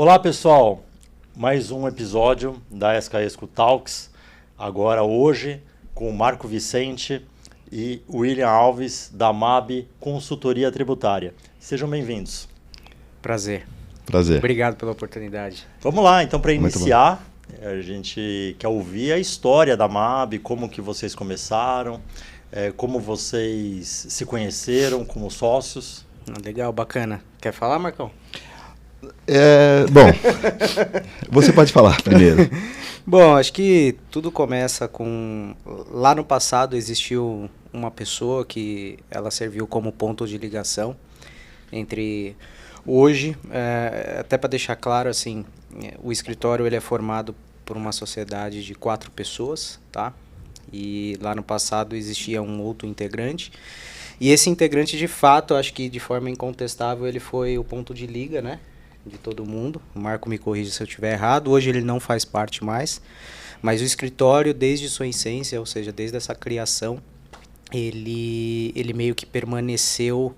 Olá pessoal, mais um episódio da SKESCO Talks, agora hoje com o Marco Vicente e William Alves da MAB Consultoria Tributária. Sejam bem-vindos. Prazer. Obrigado pela oportunidade. Vamos lá, então, para iniciar, a gente quer ouvir a história da MAB, como que vocês começaram, como vocês se conheceram como sócios. Legal, bacana. Quer falar, Marcão? Bom, você pode falar primeiro. Bom, acho que tudo começa com... Lá no passado existiu uma pessoa que ela serviu como ponto de ligação entre... Hoje, até para deixar claro, assim, o escritório ele é formado por uma sociedade de 4 pessoas, tá? E lá no passado existia um outro integrante. E esse integrante, de fato, acho que de forma incontestável, ele foi o ponto de liga, né? De todo mundo. O Marco me corrige se eu estiver errado. Hoje ele não faz parte mais. Mas o escritório, desde sua essência, ou seja, desde essa criação, ele meio que permaneceu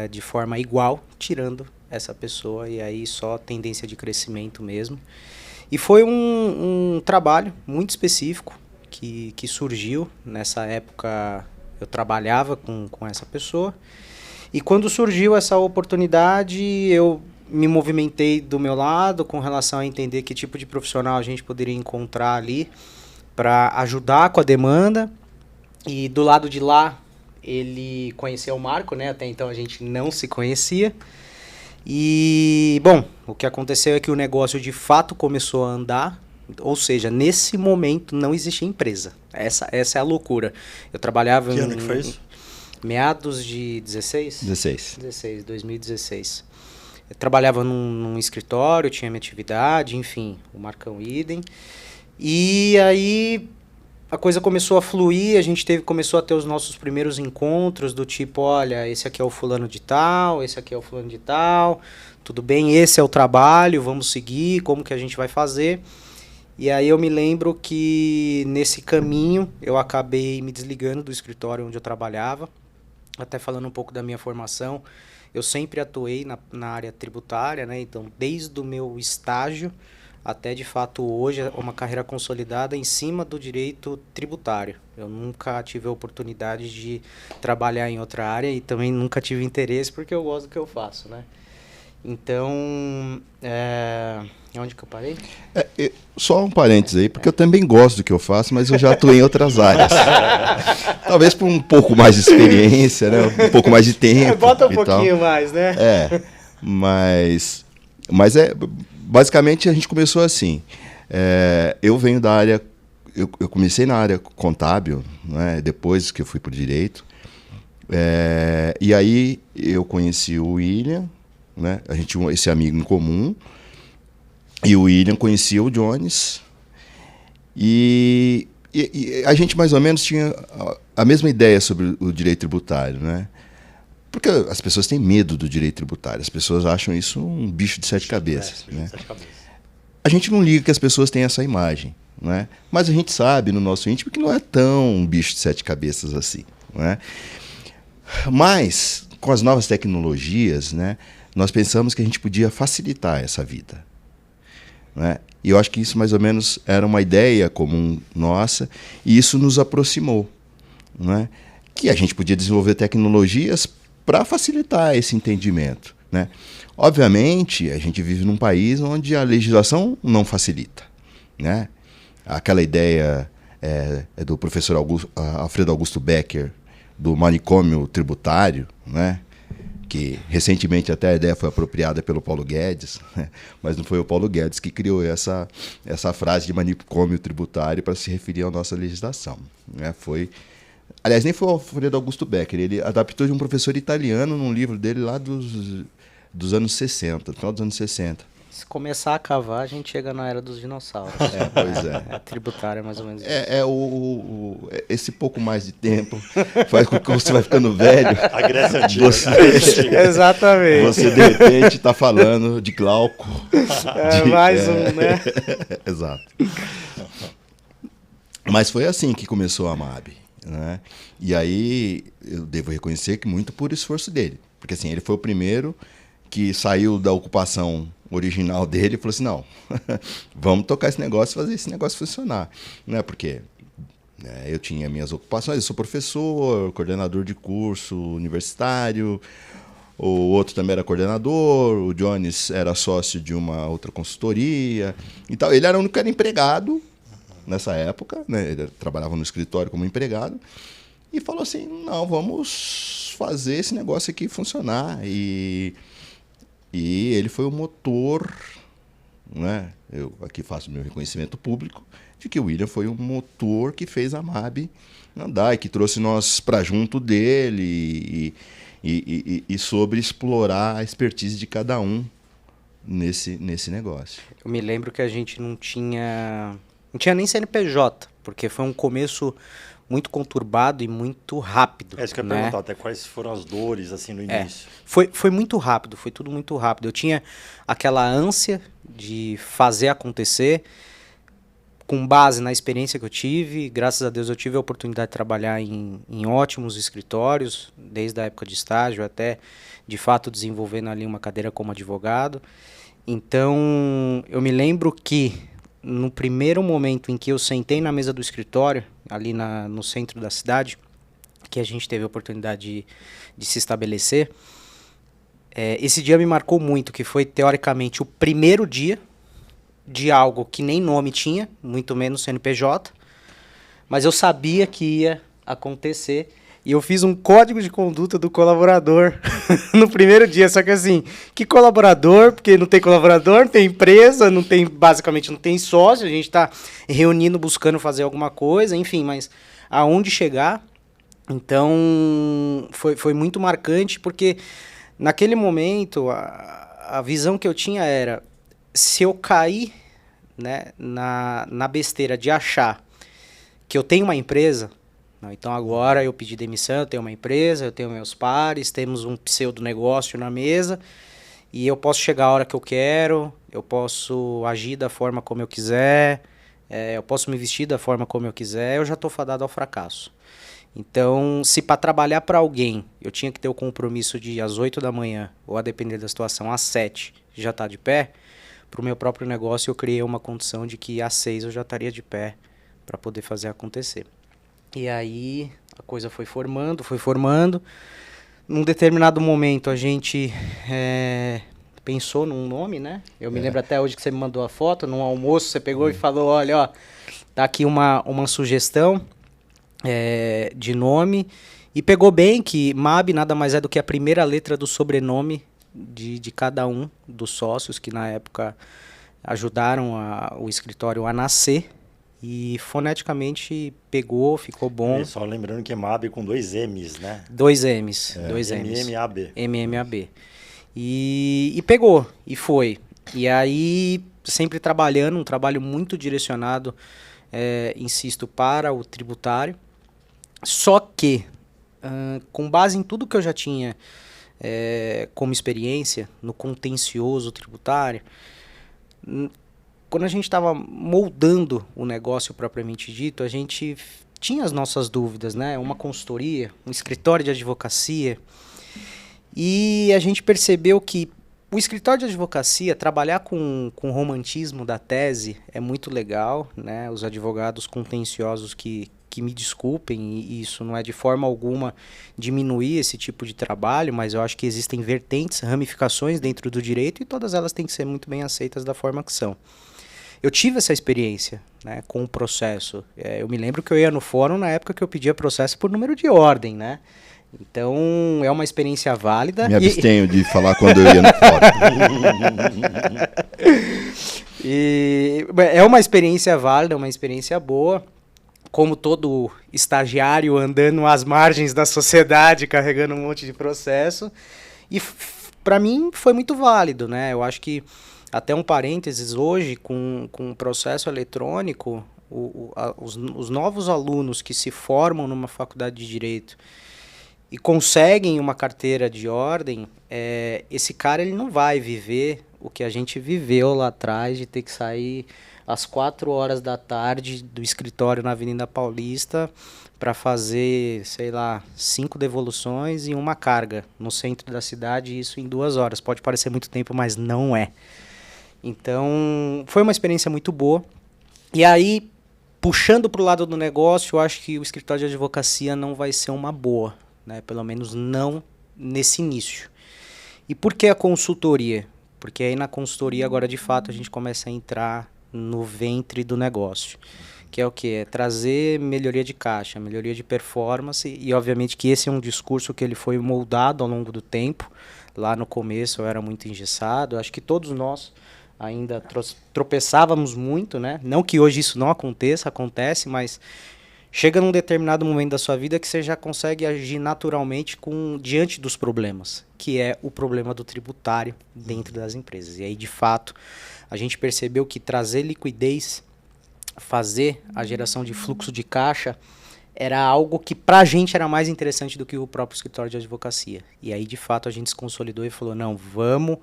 de forma igual, tirando essa pessoa, e aí só tendência de crescimento mesmo. E foi um trabalho muito específico que surgiu. Nessa época eu trabalhava com essa pessoa, e quando surgiu essa oportunidade eu me movimentei do meu lado com relação a entender que tipo de profissional a gente poderia encontrar ali para ajudar com a demanda. E do lado de lá ele conheceu o Marco, né? Até então a gente não se conhecia. E, bom, o que aconteceu é que o negócio de fato começou a andar. Ou seja, nesse momento não existia empresa. Essa é a loucura. Eu trabalhava Que ano que foi isso? Meados de 16? 2016. Eu trabalhava num escritório, tinha minha atividade, enfim, o Marcão idem. E aí a coisa começou a fluir, a gente começou a ter os nossos primeiros encontros do tipo, olha, esse aqui é o fulano de tal, esse aqui é o fulano de tal, tudo bem, esse é o trabalho, vamos seguir, como que a gente vai fazer? E aí eu me lembro que nesse caminho eu acabei me desligando do escritório onde eu trabalhava, até falando um pouco da minha formação. Eu sempre atuei na área tributária, né? Então desde o meu estágio até de fato hoje é uma carreira consolidada em cima do direito tributário. Eu nunca tive a oportunidade de trabalhar em outra área e também nunca tive interesse porque eu gosto do que eu faço, né? Então, onde que eu parei? Só um parênteses aí, porque eu também gosto do que eu faço, mas eu já atuei em outras áreas. Talvez por um pouco mais de experiência, né? Um pouco mais de tempo. Bota um pouquinho mais, né? Mas basicamente a gente começou assim. Eu venho da área, eu comecei na área contábil, né? Depois que eu fui para o direito. E aí eu conheci o William, né? A gente tinha esse amigo em comum. E o William conhecia o Jones. E a gente mais ou menos tinha a mesma ideia sobre o direito tributário, né? Porque as pessoas têm medo do direito tributário. As pessoas acham isso um bicho de 7 cabeças. Né? A gente não liga que as pessoas têm essa imagem, né? Mas a gente sabe no nosso íntimo que não é tão um bicho de 7 cabeças assim. Né? Mas, com as novas tecnologias, né, nós pensamos que a gente podia facilitar essa vida. Né? E eu acho que isso mais ou menos era uma ideia comum nossa, e isso nos aproximou. Né? Que a gente podia desenvolver tecnologias para facilitar esse entendimento. Né? Obviamente, a gente vive num país onde a legislação não facilita. Né? Aquela ideia é do professor Alfredo Augusto Becker, do manicômio tributário, né? Que recentemente até a ideia foi apropriada pelo Paulo Guedes, né? Mas não foi o Paulo Guedes que criou essa frase de manicômio tributário para se referir à nossa legislação. Né? Aliás, nem foi o Alfredo Augusto Becker, ele adaptou de um professor italiano num livro dele lá dos anos 60, final dos anos 60. Se começar a cavar, a gente chega na era dos dinossauros. Pois é. É tributária, mais ou menos isso. Esse pouco mais de tempo faz com que você vai ficando velho. A Grécia Antiga. Exatamente. Você, de repente, está falando de Glauco. Mais um, né? Exato. Mas foi assim que começou a MAB. Né? E aí, eu devo reconhecer que muito por esforço dele. Porque assim, ele foi o primeiro que saiu da ocupação original dele e falou assim, não, vamos tocar esse negócio e fazer esse negócio funcionar. Né? Porque eu tinha minhas ocupações, eu sou professor, coordenador de curso universitário, o outro também era coordenador, o Jones era sócio de uma outra consultoria. Então, ele era o único que era empregado nessa época, né? Ele trabalhava no escritório como empregado, e falou assim, não, vamos fazer esse negócio aqui funcionar. E ele foi o motor, né? Eu aqui faço meu reconhecimento público, de que o William foi o motor que fez a MAB andar e que trouxe nós para junto dele e sobre explorar a expertise de cada um nesse negócio. Eu me lembro que a gente não tinha nem CNPJ, porque foi um começo muito conturbado e muito rápido. É isso que eu ia perguntar, até quais foram as dores assim no início. Foi muito rápido, foi tudo muito rápido. Eu tinha aquela ânsia de fazer acontecer, com base na experiência que eu tive. Graças a Deus eu tive a oportunidade de trabalhar em ótimos escritórios, desde a época de estágio até, de fato, desenvolvendo ali uma cadeira como advogado. Então, eu me lembro que no primeiro momento em que eu sentei na mesa do escritório, ali no centro da cidade, que a gente teve a oportunidade de se estabelecer, esse dia me marcou muito, que foi teoricamente o primeiro dia de algo que nem nome tinha, muito menos CNPJ, mas eu sabia que ia acontecer. E eu fiz um código de conduta do colaborador no primeiro dia. Só que assim, que colaborador? Porque não tem colaborador, não tem empresa, basicamente não tem sócio. A gente está reunindo, buscando fazer alguma coisa, enfim, mas aonde chegar? Então, foi muito marcante, porque naquele momento, a visão que eu tinha era, se eu cair, né, na besteira de achar que eu tenho uma empresa, não, então agora eu pedi demissão, eu tenho uma empresa, eu tenho meus pares, temos um pseudo-negócio na mesa e eu posso chegar a hora que eu quero, eu posso agir da forma como eu quiser, eu posso me vestir da forma como eu quiser, eu já estou fadado ao fracasso. Então, se para trabalhar para alguém eu tinha que ter o compromisso de ir às 8 da manhã, ou a depender da situação, às 7 já estar de pé, para o meu próprio negócio eu criei uma condição de que às 6 eu já estaria de pé para poder fazer acontecer. E aí a coisa foi formando. Num determinado momento a gente pensou num nome, né? Eu me lembro até hoje que você me mandou a foto, num almoço você pegou e falou, olha, ó, tá aqui uma sugestão de nome. E pegou bem que MAB nada mais é do que a primeira letra do sobrenome de cada um dos sócios que na época ajudaram o escritório a nascer. E foneticamente pegou, ficou bom. E só lembrando que é MAB com 2 M's, né? 2 M's. MMAB. MMAB. E pegou, e foi. E aí, sempre trabalhando, um trabalho muito direcionado, insisto, para o tributário. Só que, com base em tudo que eu já tinha como experiência no contencioso tributário, quando a gente estava moldando o negócio propriamente dito, a gente tinha as nossas dúvidas, né? Uma consultoria, um escritório de advocacia. E a gente percebeu que o escritório de advocacia, trabalhar com o romantismo da tese é muito legal, né? Os advogados contenciosos que me desculpem, e isso não é de forma alguma diminuir esse tipo de trabalho, mas eu acho que existem vertentes, ramificações dentro do direito e todas elas têm que ser muito bem aceitas da forma que são. Eu tive essa experiência, né, com o processo. Eu me lembro que eu ia no fórum na época que eu pedia processo por número de ordem, né? Então, é uma experiência válida. Me abstenho de falar quando eu ia no fórum. É uma experiência válida, uma experiência boa. Como todo estagiário andando às margens da sociedade, carregando um monte de processo. E para mim foi muito válido, né? Eu acho que, até um parênteses, hoje, com o processo eletrônico, os novos alunos que se formam numa faculdade de Direito e conseguem uma carteira de ordem, esse cara ele não vai viver o que a gente viveu lá atrás, de ter que sair às 4 horas da tarde do escritório na Avenida Paulista para fazer, sei lá, 5 devoluções e uma carga no centro da cidade, isso em 2 horas. Pode parecer muito tempo, mas não é. Então, foi uma experiência muito boa. E aí, puxando para o lado do negócio, eu acho que o escritório de advocacia não vai ser uma boa, né? Pelo menos não nesse início. E por que a consultoria? Porque aí na consultoria agora de fato a gente começa a entrar no ventre do negócio. Que é o quê? É trazer melhoria de caixa, melhoria de performance, e obviamente que esse é um discurso que ele foi moldado ao longo do tempo. Lá no começo eu era muito engessado, acho que todos nós ainda tropeçávamos muito, né? Não que hoje isso não aconteça, acontece, mas chega num determinado momento da sua vida que você já consegue agir naturalmente diante dos problemas, que é o problema do tributário dentro das empresas. E aí, de fato, a gente percebeu que trazer liquidez, fazer a geração de fluxo de caixa, era algo que pra gente era mais interessante do que o próprio escritório de advocacia. E aí, de fato, a gente se consolidou e falou, não, vamos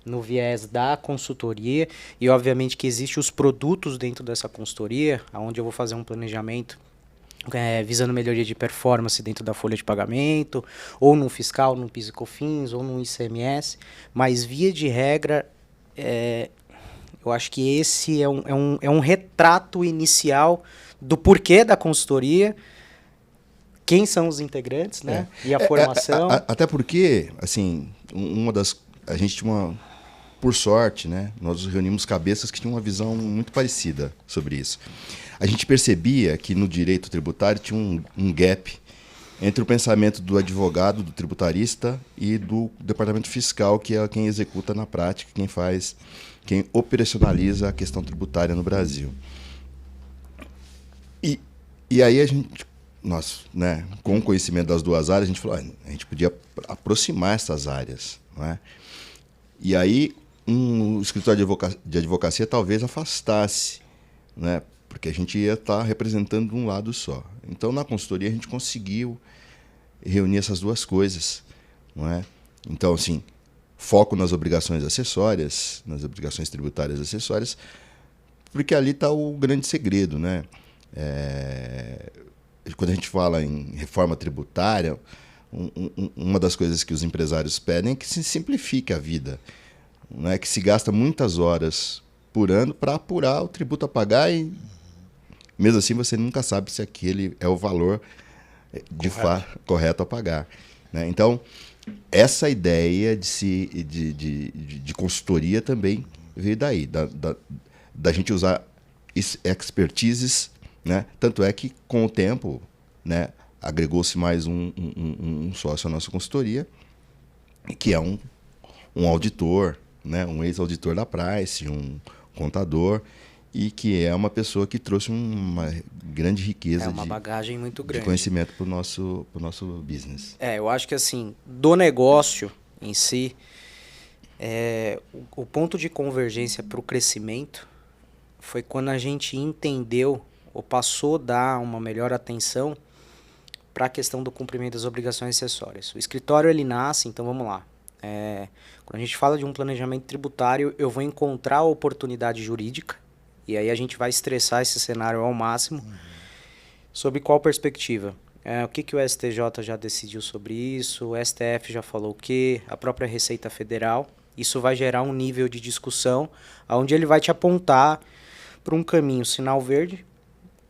no viés da consultoria, e obviamente que existem os produtos dentro dessa consultoria, onde eu vou fazer um planejamento visando melhoria de performance dentro da folha de pagamento, ou num fiscal, num PIS e COFINS, ou num ICMS, mas via de regra, eu acho que esse é um retrato inicial do porquê da consultoria, quem são os integrantes, né? E a formação. Até porque, assim, a gente tinha uma... Por sorte, né, nós reunimos cabeças que tinham uma visão muito parecida sobre isso. A gente percebia que no direito tributário tinha um gap entre o pensamento do advogado, do tributarista e do departamento fiscal, que é quem executa na prática, quem operacionaliza a questão tributária no Brasil. E aí nós, né, com o conhecimento das duas áreas, a gente falou, a gente podia aproximar essas áreas, não é? E aí um escritório de advocacia talvez afastasse, né? Porque a gente ia estar representando um lado só. Então, na consultoria, a gente conseguiu reunir essas duas coisas, não é? Então, assim, foco nas obrigações acessórias, nas obrigações tributárias acessórias, porque ali está o grande segredo, né? Quando a gente fala em reforma tributária, uma das coisas que os empresários pedem é que se simplifique a vida, né, que se gasta muitas horas por ano para apurar o tributo a pagar e, mesmo assim, você nunca sabe se aquele é o valor de fato correto a pagar, né? Então, essa ideia de consultoria também veio daí, da gente usar expertises, né? Tanto é que, com o tempo, né, agregou-se mais um sócio à nossa consultoria, que é um auditor, né, um ex-auditor da Price, um contador, e que é uma pessoa que trouxe uma grande riqueza uma bagagem muito grande de conhecimento para o nosso business. Eu acho que assim, do negócio em si, o ponto de convergência para o crescimento foi quando a gente entendeu ou passou a dar uma melhor atenção para a questão do cumprimento das obrigações acessórias. O escritório ele nasce, então vamos lá. Quando a gente fala de um planejamento tributário, eu vou encontrar a oportunidade jurídica, e aí a gente vai estressar esse cenário ao máximo. Sobre qual perspectiva? O que o STJ já decidiu sobre isso, o STF já falou o quê, a própria Receita Federal. Isso vai gerar um nível de discussão onde ele vai te apontar para um caminho sinal verde,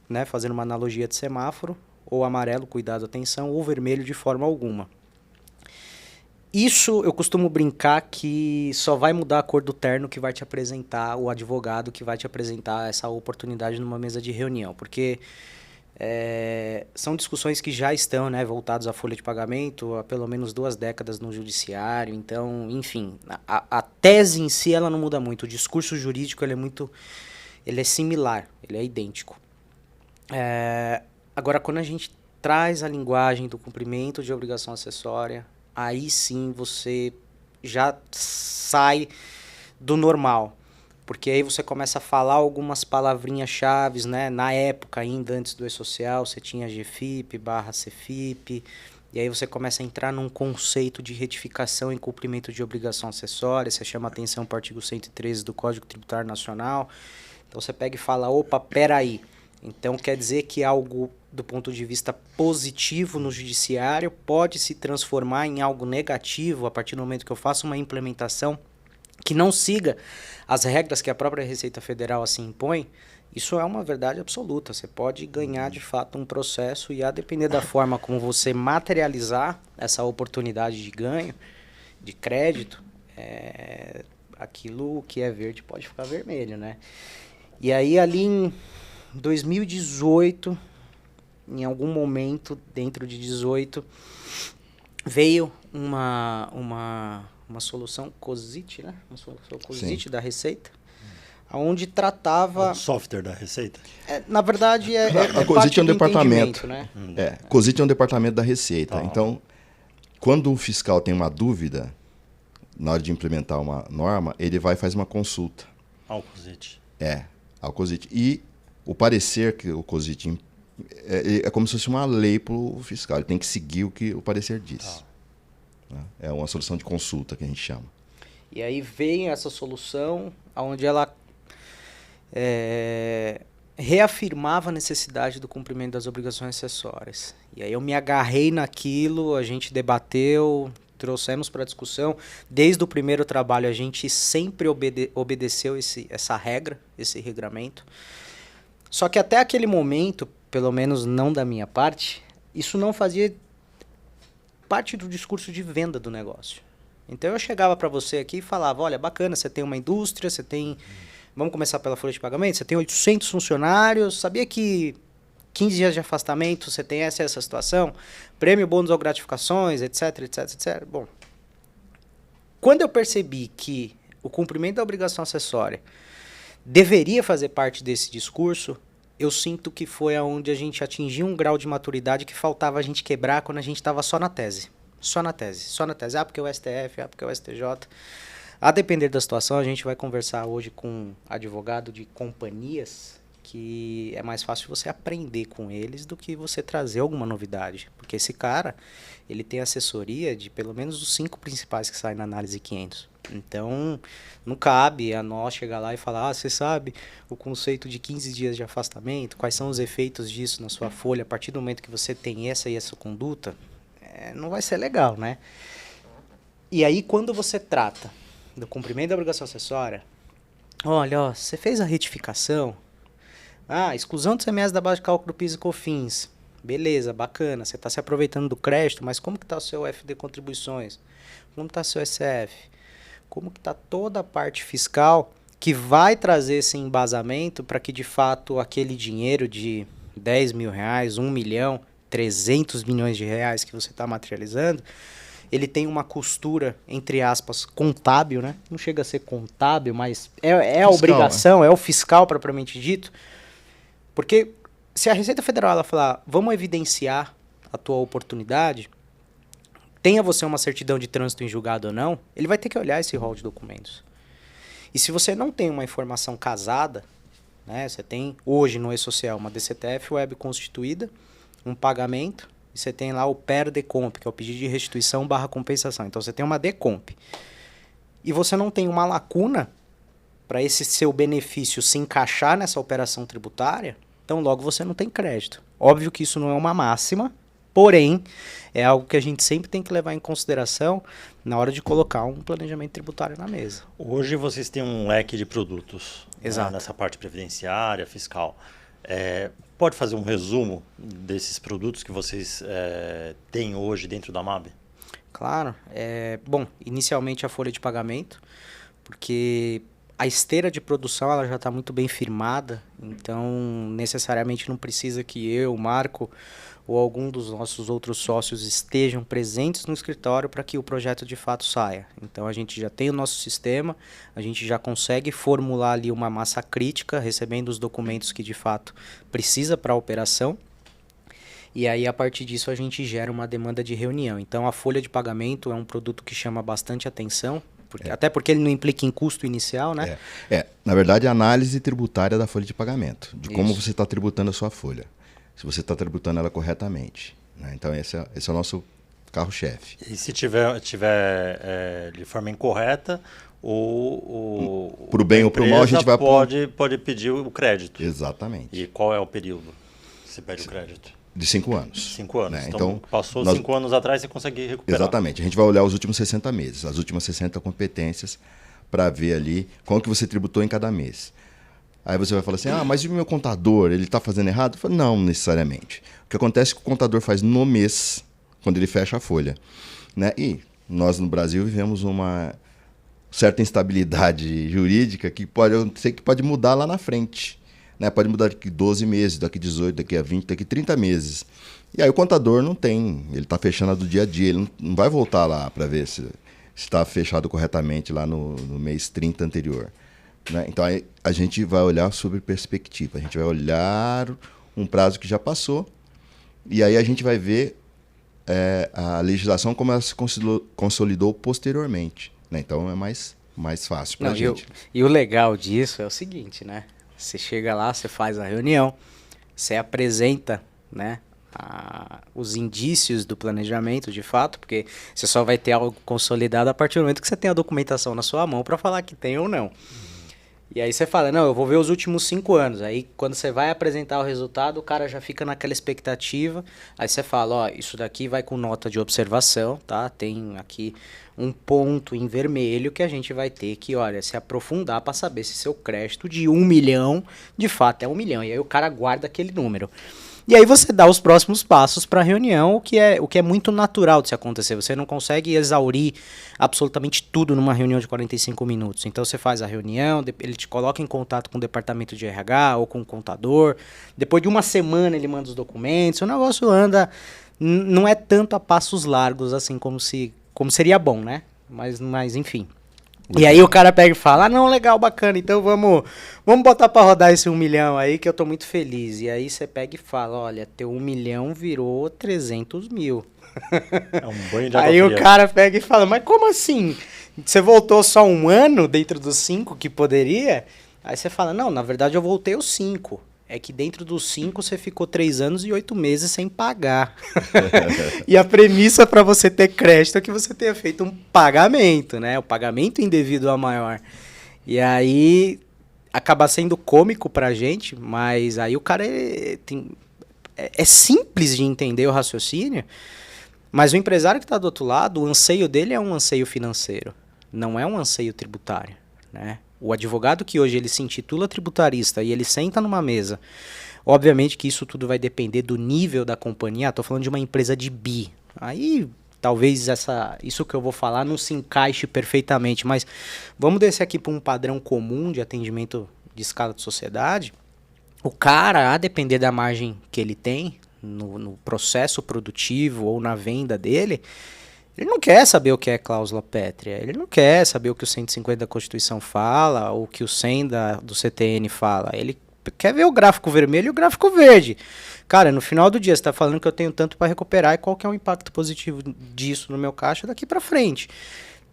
né, fazendo uma analogia de semáforo, ou amarelo, cuidado, atenção, ou vermelho de forma alguma. Isso eu costumo brincar que só vai mudar a cor do terno que vai te apresentar, o advogado que vai te apresentar essa oportunidade numa mesa de reunião, porque são discussões que já estão, né, voltadas à folha de pagamento há pelo menos 2 décadas no judiciário. Então, enfim, a tese em si ela não muda muito, o discurso jurídico ele é similar, ele é idêntico. Agora, quando a gente traz a linguagem do cumprimento de obrigação acessória, aí sim você já sai do normal. Porque aí você começa a falar algumas palavrinhas-chave, né? Na época, ainda antes do E-Social, você tinha GFIP, /CFIP, E aí você começa a entrar num conceito de retificação em cumprimento de obrigação acessória, você chama atenção para o artigo 113 do Código Tributário Nacional. Então você pega e fala, opa, peraí. Então quer dizer que algo do ponto de vista positivo no judiciário pode se transformar em algo negativo a partir do momento que eu faço uma implementação que não siga as regras que a própria Receita Federal assim impõe. Isso é uma verdade absoluta. Você pode ganhar de fato um processo e a depender da forma como você materializar essa oportunidade de ganho, de crédito, aquilo que é verde pode ficar vermelho, né? E aí ali em 2018, em algum momento dentro de 18, veio uma solução COSIT, né? Uma solução COSIT da Receita, onde tratava... O software da Receita? Na verdade, a COSIT é um departamento, né? COSIT é um departamento da Receita. Então, quando o fiscal tem uma dúvida, na hora de implementar uma norma, ele vai e faz uma consulta. Ao COSIT. Ao COSIT. E o parecer que o COSIT é como se fosse uma lei para o fiscal. Ele tem que seguir o que o parecer diz. É uma solução de consulta que a gente chama. E aí vem essa solução onde ela reafirmava a necessidade do cumprimento das obrigações acessórias. E aí eu me agarrei naquilo, a gente debateu, trouxemos para discussão. Desde o primeiro trabalho a gente sempre obedeceu essa regra, esse regramento. Só que até aquele momento, pelo menos não da minha parte, isso não fazia parte do discurso de venda do negócio. Então eu chegava para você aqui e falava, olha, bacana, você tem uma indústria, você tem... Vamos começar pela folha de pagamento, você tem 800 funcionários, sabia que 15 dias de afastamento, você tem essa situação, prêmio, bônus ou gratificações, etc, etc, etc. Bom, quando eu percebi que o cumprimento da obrigação acessória deveria fazer parte desse discurso, eu sinto que foi aonde a gente atingiu um grau de maturidade que faltava a gente quebrar quando a gente estava só na tese. Só na tese. Porque o STF, porque o STJ. A depender da situação, a gente vai conversar hoje com um advogado de companhias que é mais fácil você aprender com eles do que você trazer alguma novidade. Porque esse cara, ele tem assessoria de pelo menos os 5 principais que saem na análise 500. Então, não cabe a nós chegar lá e falar, você sabe o conceito de 15 dias de afastamento, quais são os efeitos disso na sua folha, a partir do momento que você tem essa e essa conduta, não vai ser legal, né? E aí, quando você trata do cumprimento da obrigação acessória, olha, você fez a retificação, exclusão do CMS da base de cálculo do PIS e COFINS, beleza, bacana, você está se aproveitando do crédito, mas como que está o seu FD Contribuições? Como está o seu SF? Como que está toda a parte fiscal que vai trazer esse embasamento para que, de fato, aquele dinheiro de 10 mil reais, 1 milhão, 300 milhões de reais que você está materializando, ele tem uma costura, entre aspas, contábil, né? Não chega a ser contábil, mas é a obrigação, é o fiscal propriamente dito. Porque se a Receita Federal ela falar, vamos evidenciar a tua oportunidade, tenha você uma certidão de trânsito em julgado ou não, ele vai ter que olhar esse rol de documentos. E se você não tem uma informação casada, né, você tem hoje no E-Social uma DCTF web constituída, um pagamento, e você tem lá o PER DECOMP, que é o pedido de restituição / compensação. Então você tem uma DECOMP. E você não tem uma lacuna para esse seu benefício se encaixar nessa operação tributária, então logo você não tem crédito. Óbvio que isso não é uma máxima, porém, é algo que a gente sempre tem que levar em consideração na hora de colocar um planejamento tributário na mesa. Hoje vocês têm um leque de produtos, exato, né, nessa parte previdenciária, fiscal. Pode fazer um resumo desses produtos que vocês têm hoje dentro da MAB? Claro. Bom, inicialmente a folha de pagamento, porque a esteira de produção ela já está muito bem firmada, então necessariamente não precisa que eu, Marco, ou algum dos nossos outros sócios estejam presentes no escritório para que o projeto de fato saia. Então a gente já tem o nosso sistema, a gente já consegue formular ali uma massa crítica, recebendo os documentos que de fato precisa para a operação, e aí a partir disso a gente gera uma demanda de reunião. Então a folha de pagamento é um produto que chama bastante atenção, até porque ele não implica em custo inicial, né? Na verdade, a análise tributária da folha de pagamento, de como você está tributando a sua folha. Se você está tributando ela corretamente, né? Então esse é o nosso carro-chefe. E se tiver de forma incorreta, Pro bem ou pro mal, a gente vai... pode pedir o crédito. Exatamente. E qual é o período que você pede o crédito? De 5 anos. 5 anos. Né? Então, passou 5 anos atrás, você consegue recuperar. Exatamente. A gente vai olhar os últimos 60 meses, as últimas 60 competências, para ver ali quanto que você tributou em cada mês. Aí você vai falar assim, mas e o meu contador, ele está fazendo errado? Eu falo, não necessariamente. O que acontece é que o contador faz no mês, quando ele fecha a folha. Né? E nós no Brasil vivemos uma certa instabilidade jurídica que pode mudar lá na frente. Né? Pode mudar daqui 12 meses, daqui 18, daqui a 20, daqui 30 meses. E aí o contador não tem, ele está fechando do dia a dia, ele não vai voltar lá para ver se está fechado corretamente lá no mês 30 anterior. Né? Então aí a gente vai olhar sobre perspectiva, a gente vai olhar um prazo que já passou e aí a gente vai ver a legislação como ela se consolidou posteriormente. Né? Então é mais fácil para a gente. E o legal disso é o seguinte, né? Você chega lá, você faz a reunião, você apresenta, né, os indícios do planejamento de fato, porque você só vai ter algo consolidado a partir do momento que você tem a documentação na sua mão para falar que tem ou não. E aí você fala, não, eu vou ver os últimos 5 anos. Aí quando você vai apresentar o resultado, o cara já fica naquela expectativa. Aí você fala, isso daqui vai com nota de observação, tá? Tem aqui um ponto em vermelho que a gente vai ter que, se aprofundar para saber se seu crédito de 1 milhão, de fato é 1 milhão. E aí o cara guarda aquele número. E aí você dá os próximos passos para a reunião, o que é muito natural de se acontecer. Você não consegue exaurir absolutamente tudo numa reunião de 45 minutos. Então você faz a reunião, ele te coloca em contato com o departamento de RH ou com o contador. Depois de uma semana ele manda os documentos. O negócio anda, não é tanto a passos largos assim como seria bom, né? Mas enfim. E aí o cara pega e fala, não, legal, bacana, então vamos botar pra rodar esse 1 milhão aí que eu tô muito feliz. E aí você pega e fala, olha, teu 1 milhão virou 300 mil. É um banho de água Aí fria. o cara pega e fala, mas como assim? Você voltou só 1 ano dentro dos 5 que poderia? Aí você fala, não, na verdade eu voltei os 5. É que dentro dos 5 você ficou 3 anos e 8 meses sem pagar. E a premissa para você ter crédito é que você tenha feito um pagamento, né? O pagamento indevido a maior. E aí acaba sendo cômico pra gente, mas aí o cara é simples de entender o raciocínio, mas o empresário que está do outro lado, o anseio dele é um anseio financeiro, não é um anseio tributário, né? O advogado que hoje ele se intitula tributarista e ele senta numa mesa, obviamente que isso tudo vai depender do nível da companhia. Estou falando de uma empresa de bi. Aí talvez isso que eu vou falar não se encaixe perfeitamente, mas vamos descer aqui para um padrão comum de atendimento de escala de sociedade. O cara, a depender da margem que ele tem no processo produtivo ou na venda dele, ele não quer saber o que é cláusula pétrea, ele não quer saber o que o 150 da Constituição fala, ou o que o 100 do CTN fala, ele quer ver o gráfico vermelho e o gráfico verde. Cara, no final do dia você está falando que eu tenho tanto para recuperar e qual que é o impacto positivo disso no meu caixa daqui para frente.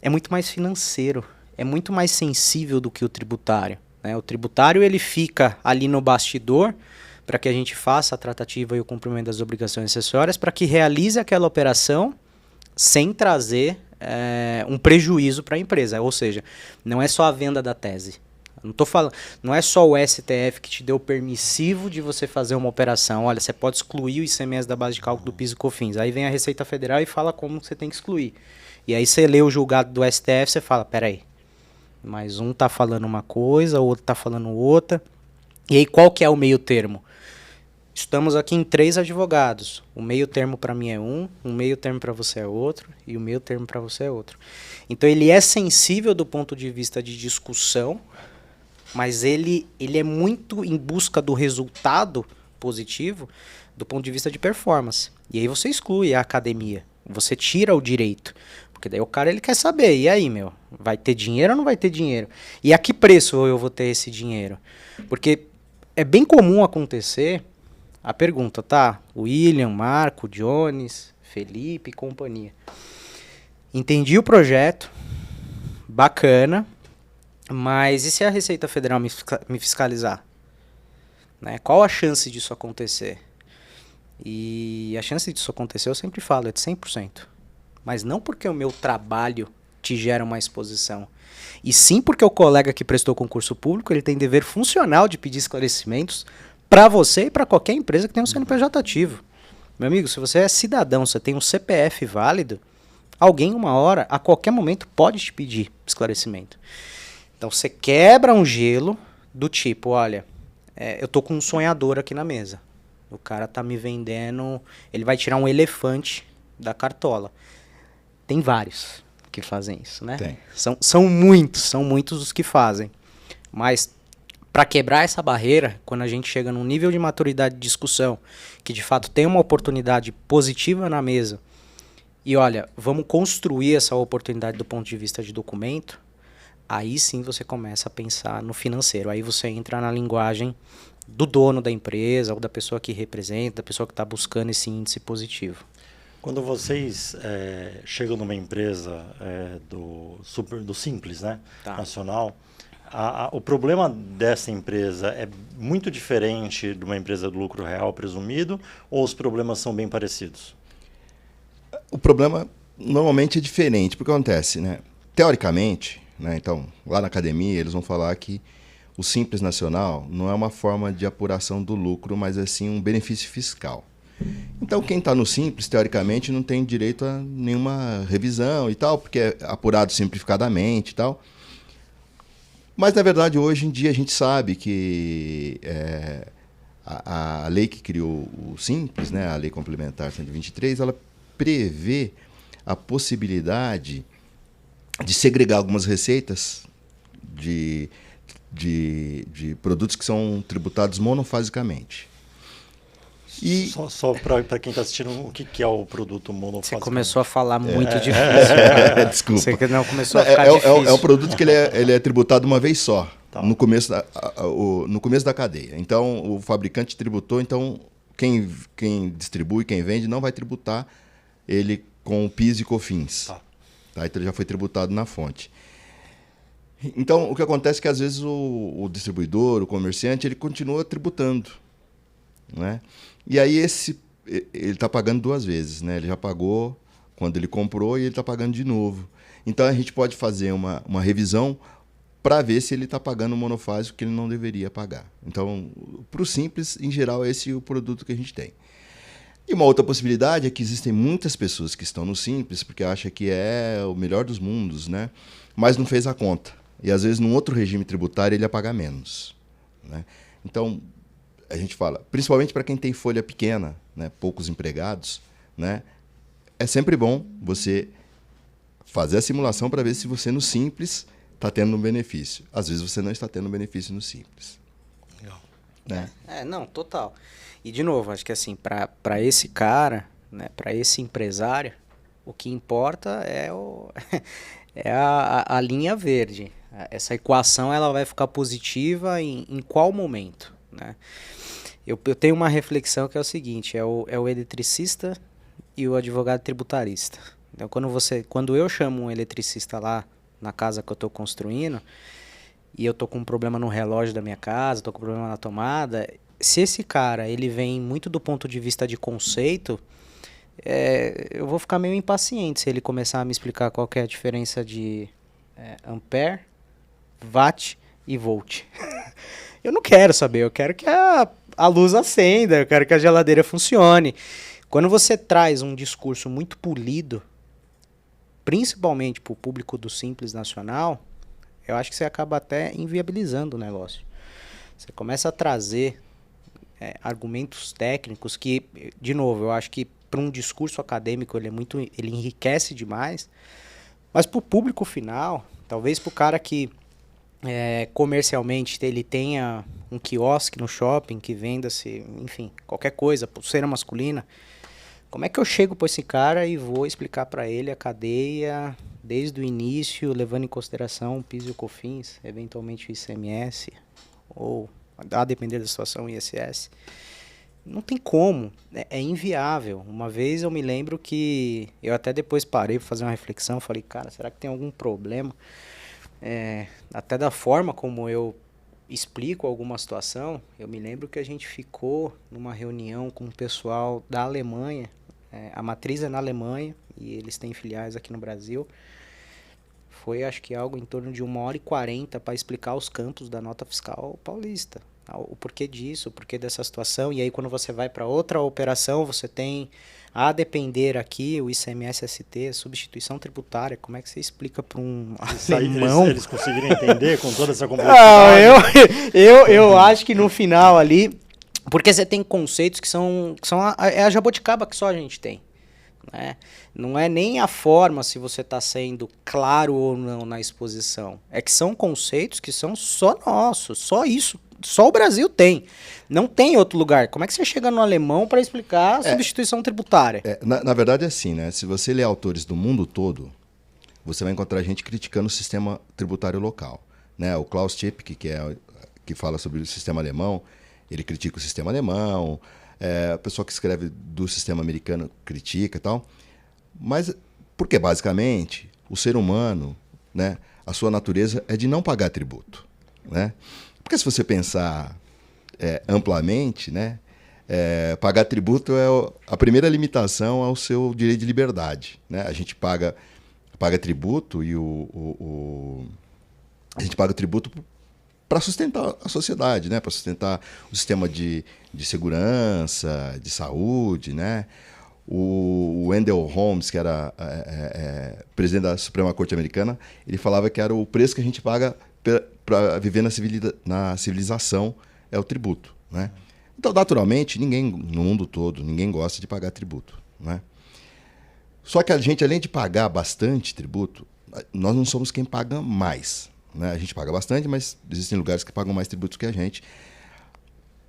É muito mais financeiro, é muito mais sensível do que o tributário, né? O tributário ele fica ali no bastidor para que a gente faça a tratativa e o cumprimento das obrigações acessórias, para que realize aquela operação sem trazer um prejuízo para a empresa. Ou seja, não é só a venda da tese. Não tô falando, não é só o STF que te deu o permissivo de você fazer uma operação. Olha, você pode excluir o ICMS da base de cálculo do PIS e COFINS. Aí vem a Receita Federal e fala como você tem que excluir. E aí você lê o julgado do STF, você fala, peraí, mas um tá falando uma coisa, o outro tá falando outra. E aí qual que é o meio termo? Estamos aqui em 3 advogados. O meio termo para mim é um meio termo para você é outro, e o meio termo para você é outro. Então ele é sensível do ponto de vista de discussão, mas ele é muito em busca do resultado positivo do ponto de vista de performance. E aí você exclui a academia, você tira o direito, porque daí o cara ele quer saber, e aí, meu, vai ter dinheiro ou não vai ter dinheiro? E a que preço eu vou ter esse dinheiro? Porque é bem comum acontecer a pergunta, tá? William, Marco, Jones, Felipe e companhia. Entendi o projeto, bacana, mas e se a Receita Federal me fiscalizar? Né? Qual a chance disso acontecer? E a chance disso acontecer, eu sempre falo, é de 100%. mas não porque o meu trabalho te gera uma exposição, e sim porque o colega que prestou concurso público, ele tem dever funcional de pedir esclarecimentos para você e para qualquer empresa que tenha um CNPJ ativo. Meu amigo, se você é cidadão, você tem um CPF válido, alguém, uma hora, a qualquer momento, pode te pedir esclarecimento. Então, você quebra um gelo do tipo, olha, eu tô com um sonhador aqui na mesa. O cara tá me vendendo, ele vai tirar um elefante da cartola. Tem vários que fazem isso, né? Tem. São muitos os que fazem. Mas, para quebrar essa barreira, quando a gente chega num nível de maturidade de discussão, que de fato tem uma oportunidade positiva na mesa, e olha, vamos construir essa oportunidade do ponto de vista de documento, aí sim você começa a pensar no financeiro. Aí você entra na linguagem do dono da empresa, ou da pessoa que representa, da pessoa que está buscando esse índice positivo. Quando vocês chegam numa empresa do Simples, né, Tá. nacional, o problema dessa empresa é muito diferente de uma empresa do lucro real presumido, ou os problemas são bem parecidos? O problema normalmente é diferente, porque acontece, né? Teoricamente, né, então, lá na academia, eles vão falar que o Simples Nacional não é uma forma de apuração do lucro, mas é sim um benefício fiscal. Então, quem está no Simples, teoricamente, não tem direito a nenhuma revisão e tal, porque é apurado simplificadamente e tal. Mas, na verdade, hoje em dia a gente sabe que a lei que criou o Simples, né, a Lei Complementar 123, ela prevê a possibilidade de segregar algumas receitas de produtos que são tributados monofasicamente. E Só para quem está assistindo, o que é o produto monofásico? Você começou a falar muito difícil. desculpa. Você não começou a ficar difícil. É um produto que ele é tributado uma vez só, Tá. no começo da cadeia. Então, o fabricante tributou, então quem distribui, quem vende, não vai tributar ele com o PIS e COFINS. Tá. Tá? Então, ele já foi tributado na fonte. Então, o que acontece é que, às vezes, o distribuidor, o comerciante, ele continua tributando, né? E aí, ele está pagando duas vezes, né? Ele já pagou quando ele comprou e ele está pagando de novo. Então, a gente pode fazer uma revisão para ver se ele está pagando o monofásico que ele não deveria pagar. Então, para o Simples, em geral, esse é o produto que a gente tem. E uma outra possibilidade é que existem muitas pessoas que estão no Simples porque acham que é o melhor dos mundos, né? Mas não fez a conta. E, às vezes, num outro regime tributário, ele ia pagar menos, né? Então, a gente fala, principalmente para quem tem folha pequena, né, poucos empregados, né, é sempre bom você fazer a simulação para ver se você no Simples está tendo um benefício. Às vezes você não está tendo um benefício no Simples. Legal. Né? Não, total. E, de novo, acho que assim, para esse cara, né, para esse empresário, o que importa é, é a linha verde. Essa equação ela vai ficar positiva em qual momento, né? Eu tenho uma reflexão que é o seguinte, é o eletricista e o advogado tributarista. Então, quando eu chamo um eletricista lá na casa que eu estou construindo, e eu estou com um problema no relógio da minha casa, estou com um problema na tomada, se esse cara ele vem muito do ponto de vista de conceito, eu vou ficar meio impaciente se ele começar a me explicar qual que é a diferença de ampere, watt e volt. Eu não quero saber, eu quero que a luz acenda, eu quero que a geladeira funcione. Quando você traz um discurso muito polido, principalmente para o público do Simples Nacional, eu acho que você acaba até inviabilizando o negócio. Você começa a trazer argumentos técnicos que, de novo, eu acho que para um discurso acadêmico ele enriquece demais, mas para o público final, talvez para o cara que comercialmente ele tenha um quiosque no shopping que venda-se, enfim, qualquer coisa, pulseira masculina, como é que eu chego para esse cara e vou explicar para ele a cadeia desde o início, levando em consideração o PIS e o COFINS, eventualmente o ICMS, ou, a depender da situação, o ISS? Não tem como, é inviável. Uma vez eu me lembro que eu até depois parei para fazer uma reflexão, falei, cara, será que tem algum problema? Até da forma como eu explico alguma situação, eu me lembro que a gente ficou numa reunião com o pessoal da Alemanha, a matriz é na Alemanha, e eles têm filiais aqui no Brasil. Foi, acho que algo em torno de 1h40 para explicar os campos da nota fiscal paulista. O porquê disso, o porquê dessa situação. E aí, quando você vai para outra operação, você tem, a depender aqui, o ICMS-ST, substituição tributária. Como é que você explica para um alemão? Eles conseguiram entender com toda essa complexidade? Eu acho que no final ali... Porque você tem conceitos que são é a jabuticaba que só a gente tem. Né? Não é nem a forma se você está sendo claro ou não na exposição. É que são conceitos que são só nossos, só isso. Só o Brasil tem. Não tem outro lugar. Como é que você chega no alemão para explicar a substituição tributária? Na verdade é assim, né? Se você lê autores do mundo todo, você vai encontrar gente criticando o sistema tributário local. Né? O Klaus Tschipke, que fala sobre o sistema alemão, ele critica o sistema alemão. A pessoa que escreve do sistema americano critica e tal. Mas porque, basicamente, o ser humano, né, a sua natureza é de não pagar tributo. Né? Porque se você pensar amplamente, né, pagar tributo é a primeira limitação ao seu direito de liberdade. Né? A gente paga tributo e a gente paga tributo para sustentar a sociedade, né? Para sustentar o sistema de segurança, de saúde. Né? O Wendell Holmes, que era presidente da Suprema Corte Americana, ele falava que era o preço que a gente paga para viver na civilização, é o tributo. Né? Então, naturalmente, ninguém no mundo todo, ninguém gosta de pagar tributo. Né? Só que a gente, além de pagar bastante tributo, nós não somos quem paga mais. Né? A gente paga bastante, mas existem lugares que pagam mais tributos que a gente.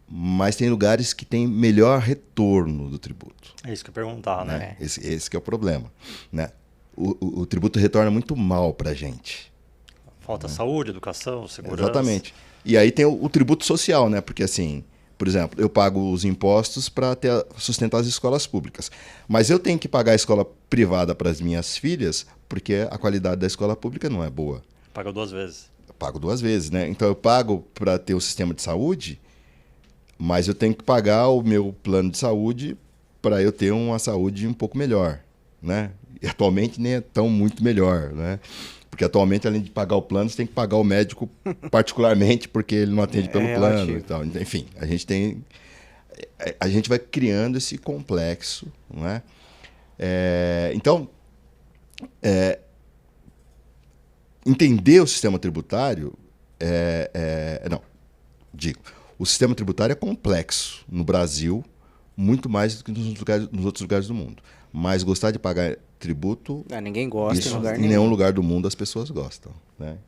Mas tem lugares que têm melhor retorno do tributo. É isso que eu ia perguntar, né? Esse que é o problema. Né? O tributo retorna muito mal para a gente. Falta saúde, educação, segurança. Exatamente. E aí tem o tributo social, né? Porque assim, por exemplo, eu pago os impostos para sustentar as escolas públicas. Mas eu tenho que pagar a escola privada para as minhas filhas, porque a qualidade da escola pública não é boa. Paga 2 vezes. Eu pago 2 vezes, né? Então eu pago para ter o sistema de saúde, mas eu tenho que pagar o meu plano de saúde para eu ter uma saúde um pouco melhor, né? E atualmente nem é tão muito melhor, né? Porque atualmente, além de pagar o plano, você tem que pagar o médico particularmente, porque ele não atende pelo plano e tal. Enfim, a gente vai criando esse complexo, não é? Então, entender o sistema tributário o sistema tributário é complexo no Brasil, muito mais do que nos outros lugares do mundo. Mas gostar de pagar tributo... ninguém gosta em lugar nenhum. nenhum. Em nenhum lugar do mundo as pessoas gostam. Né?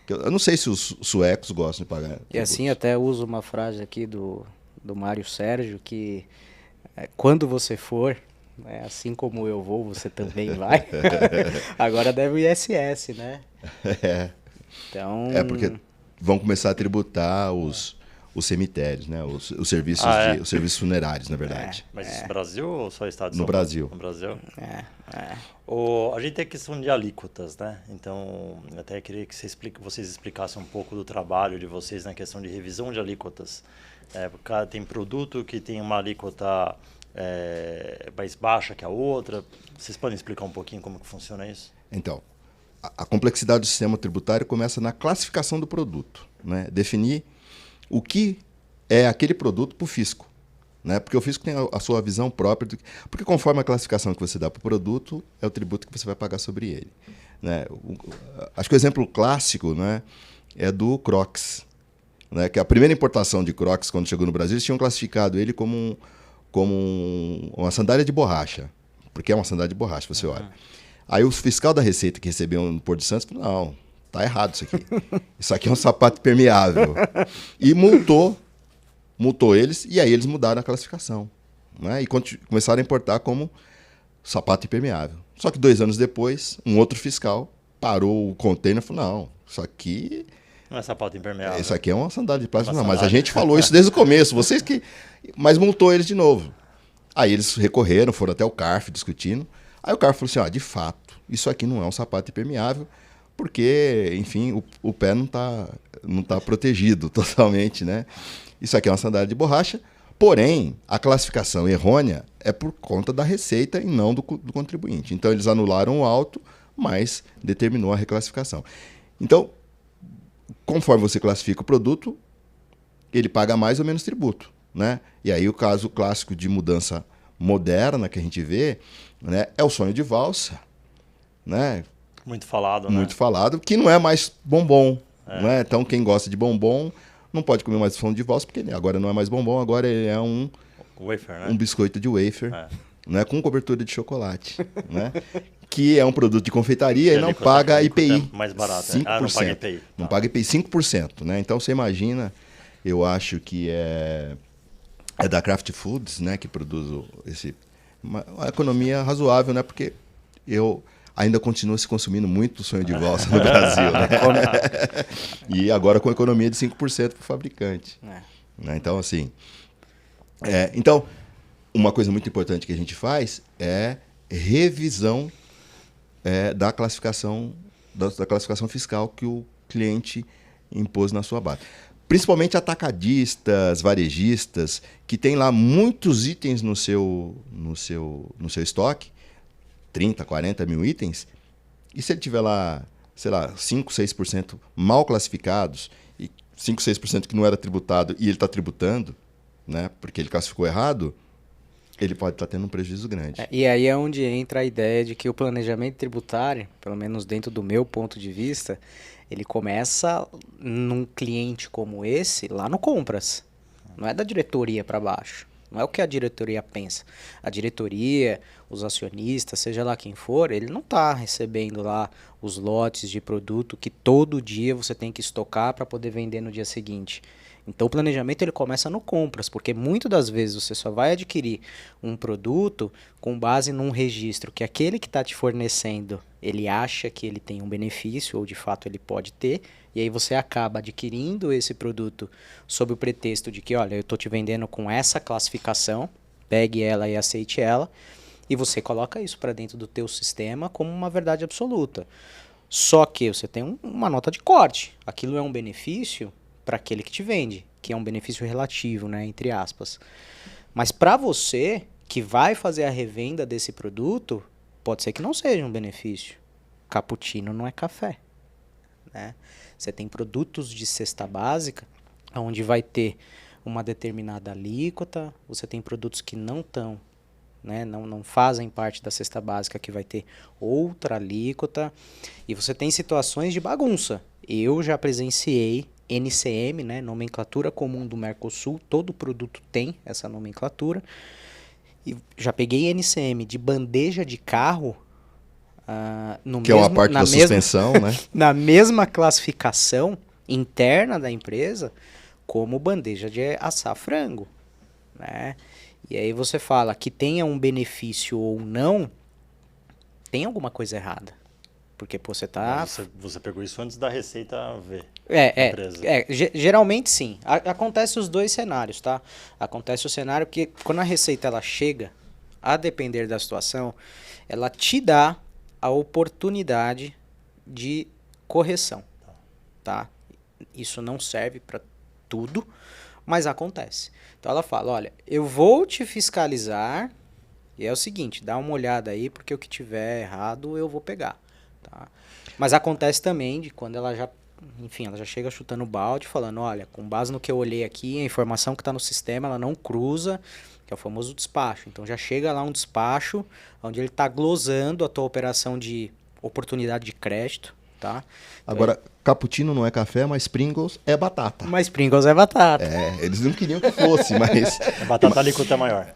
Eu não sei se os suecos gostam de pagar tributo. E assim, até uso uma frase aqui do Mário Sérgio, que quando você for, assim como eu vou, você também vai. Agora deve o ISS, né? Então... porque vão começar a tributar os cemitérios, né? Os serviços os serviços funerários, na verdade. Mas isso no Brasil ou só Estado de São Paulo? Brasil. No Brasil? A gente tem a questão de alíquotas, né? Então, eu até queria que vocês explicassem um pouco do trabalho de vocês na questão de revisão de alíquotas. Porque tem produto que tem uma alíquota mais baixa que a outra. Vocês podem explicar um pouquinho como que funciona isso? Então, a complexidade do sistema tributário começa na classificação do produto, né? Definir o que é aquele produto para o fisco. Né? Porque o fisco tem a sua visão própria. Porque conforme a classificação que você dá para o produto, é o tributo que você vai pagar sobre ele. Né? Acho que o exemplo clássico, né, é do Crocs. Né? Que a primeira importação de Crocs, quando chegou no Brasil, eles tinham classificado ele como uma sandália de borracha. Porque é uma sandália de borracha, você olha. Aí o fiscal da Receita que recebeu no Porto de Santos falou, não, tá errado isso aqui. Isso aqui é um sapato impermeável. E multou eles, e aí eles mudaram a classificação. Né? E começaram a importar como sapato impermeável. Só que 2 anos depois, um outro fiscal parou o container e falou, não, isso aqui... Não é sapato impermeável. Isso aqui é uma sandália de plástico. Não, mas a gente falou isso desde o começo. Vocês que... Mas multou eles de novo. Aí eles recorreram, foram até o CARF discutindo. Aí o CARF falou assim, de fato, isso aqui não é um sapato impermeável, porque, enfim, o pé não tá protegido totalmente, né? Isso aqui é uma sandália de borracha. Porém, a classificação errônea é por conta da receita e não do contribuinte. Então, eles anularam o auto, mas determinou a reclassificação. Então, conforme você classifica o produto, ele paga mais ou menos tributo, né? E aí o caso clássico de mudança moderna que a gente vê, né, é o sonho de valsa, né? Muito falado, né? Muito falado, que não é mais bombom, né? Então quem gosta de bombom não pode comer mais sonho de valsa, porque agora não é mais bombom, agora ele é um wafer, né? Um biscoito de wafer, né, com cobertura de chocolate, né? Que é um produto de confeitaria e não paga IPI. É mais barato, 5%. não paga IPI. Não paga IPI 5%, né? Então você imagina, eu acho que é da Kraft Foods, né, que produz uma economia razoável, né? Porque eu ainda continuo se consumindo muito sonho de valsa no Brasil, né? E agora com economia de 5% para o fabricante. Né? Então, assim... então, uma coisa muito importante que a gente faz é revisão da classificação fiscal que o cliente impôs na sua base. Principalmente atacadistas, varejistas, que tem lá muitos itens no seu estoque, 30, 40 mil itens, e se ele tiver lá, sei lá, 5, 6% mal classificados, e 5, 6% que não era tributado e ele está tributando, né, porque ele classificou errado, ele pode estar tendo um prejuízo grande. E aí é onde entra a ideia de que o planejamento tributário, pelo menos dentro do meu ponto de vista, ele começa num cliente como esse, lá no compras. Não é da diretoria para baixo. Não é o que a diretoria pensa. A diretoria, os acionistas, seja lá quem for, ele não está recebendo lá os lotes de produto que todo dia você tem que estocar para poder vender no dia seguinte. Então o planejamento ele começa no compras, porque muitas das vezes você só vai adquirir um produto com base num registro que aquele que está te fornecendo, ele acha que ele tem um benefício, ou de fato ele pode ter, e aí você acaba adquirindo esse produto sob o pretexto de que, olha, eu estou te vendendo com essa classificação, pegue ela e aceite ela, e você coloca isso para dentro do teu sistema como uma verdade absoluta. Só que você tem uma nota de corte, aquilo é um benefício para aquele que te vende, que é um benefício relativo, né, entre aspas. Mas para você, que vai fazer a revenda desse produto, pode ser que não seja um benefício. Cappuccino não é café, né? Você tem produtos de cesta básica, onde vai ter uma determinada alíquota, você tem produtos que não estão, né, não fazem parte da cesta básica, que vai ter outra alíquota, e você tem situações de bagunça. Eu já presenciei NCM, né, nomenclatura comum do Mercosul, todo produto tem essa nomenclatura, e já peguei NCM de bandeja de carro, que é uma parte da suspensão, né? Na mesma classificação interna da empresa, como bandeja de assar frango, né? E aí você fala que tenha um benefício ou não, tem alguma coisa errada. Porque você tá... Você pegou isso antes da Receita ver. Geralmente sim. Acontece os dois cenários, tá? Acontece o cenário que quando a Receita ela chega, a depender da situação, ela te dá a oportunidade de correção, tá? Isso não serve para tudo, mas acontece. Então ela fala, olha, eu vou te fiscalizar, e é o seguinte, dá uma olhada aí, porque o que tiver errado eu vou pegar. Tá? Mas acontece também de quando ela já, enfim, ela já chega chutando o balde, falando, olha, com base no que eu olhei aqui, a informação que está no sistema, ela não cruza, que é o famoso despacho. Então já chega lá um despacho, onde ele está glosando a tua operação de oportunidade de crédito, tá? Então, agora, cappuccino não é café, mas Pringles é batata. Mas Pringles é batata. Eles não queriam que fosse, mas... A batata alíquota é maior.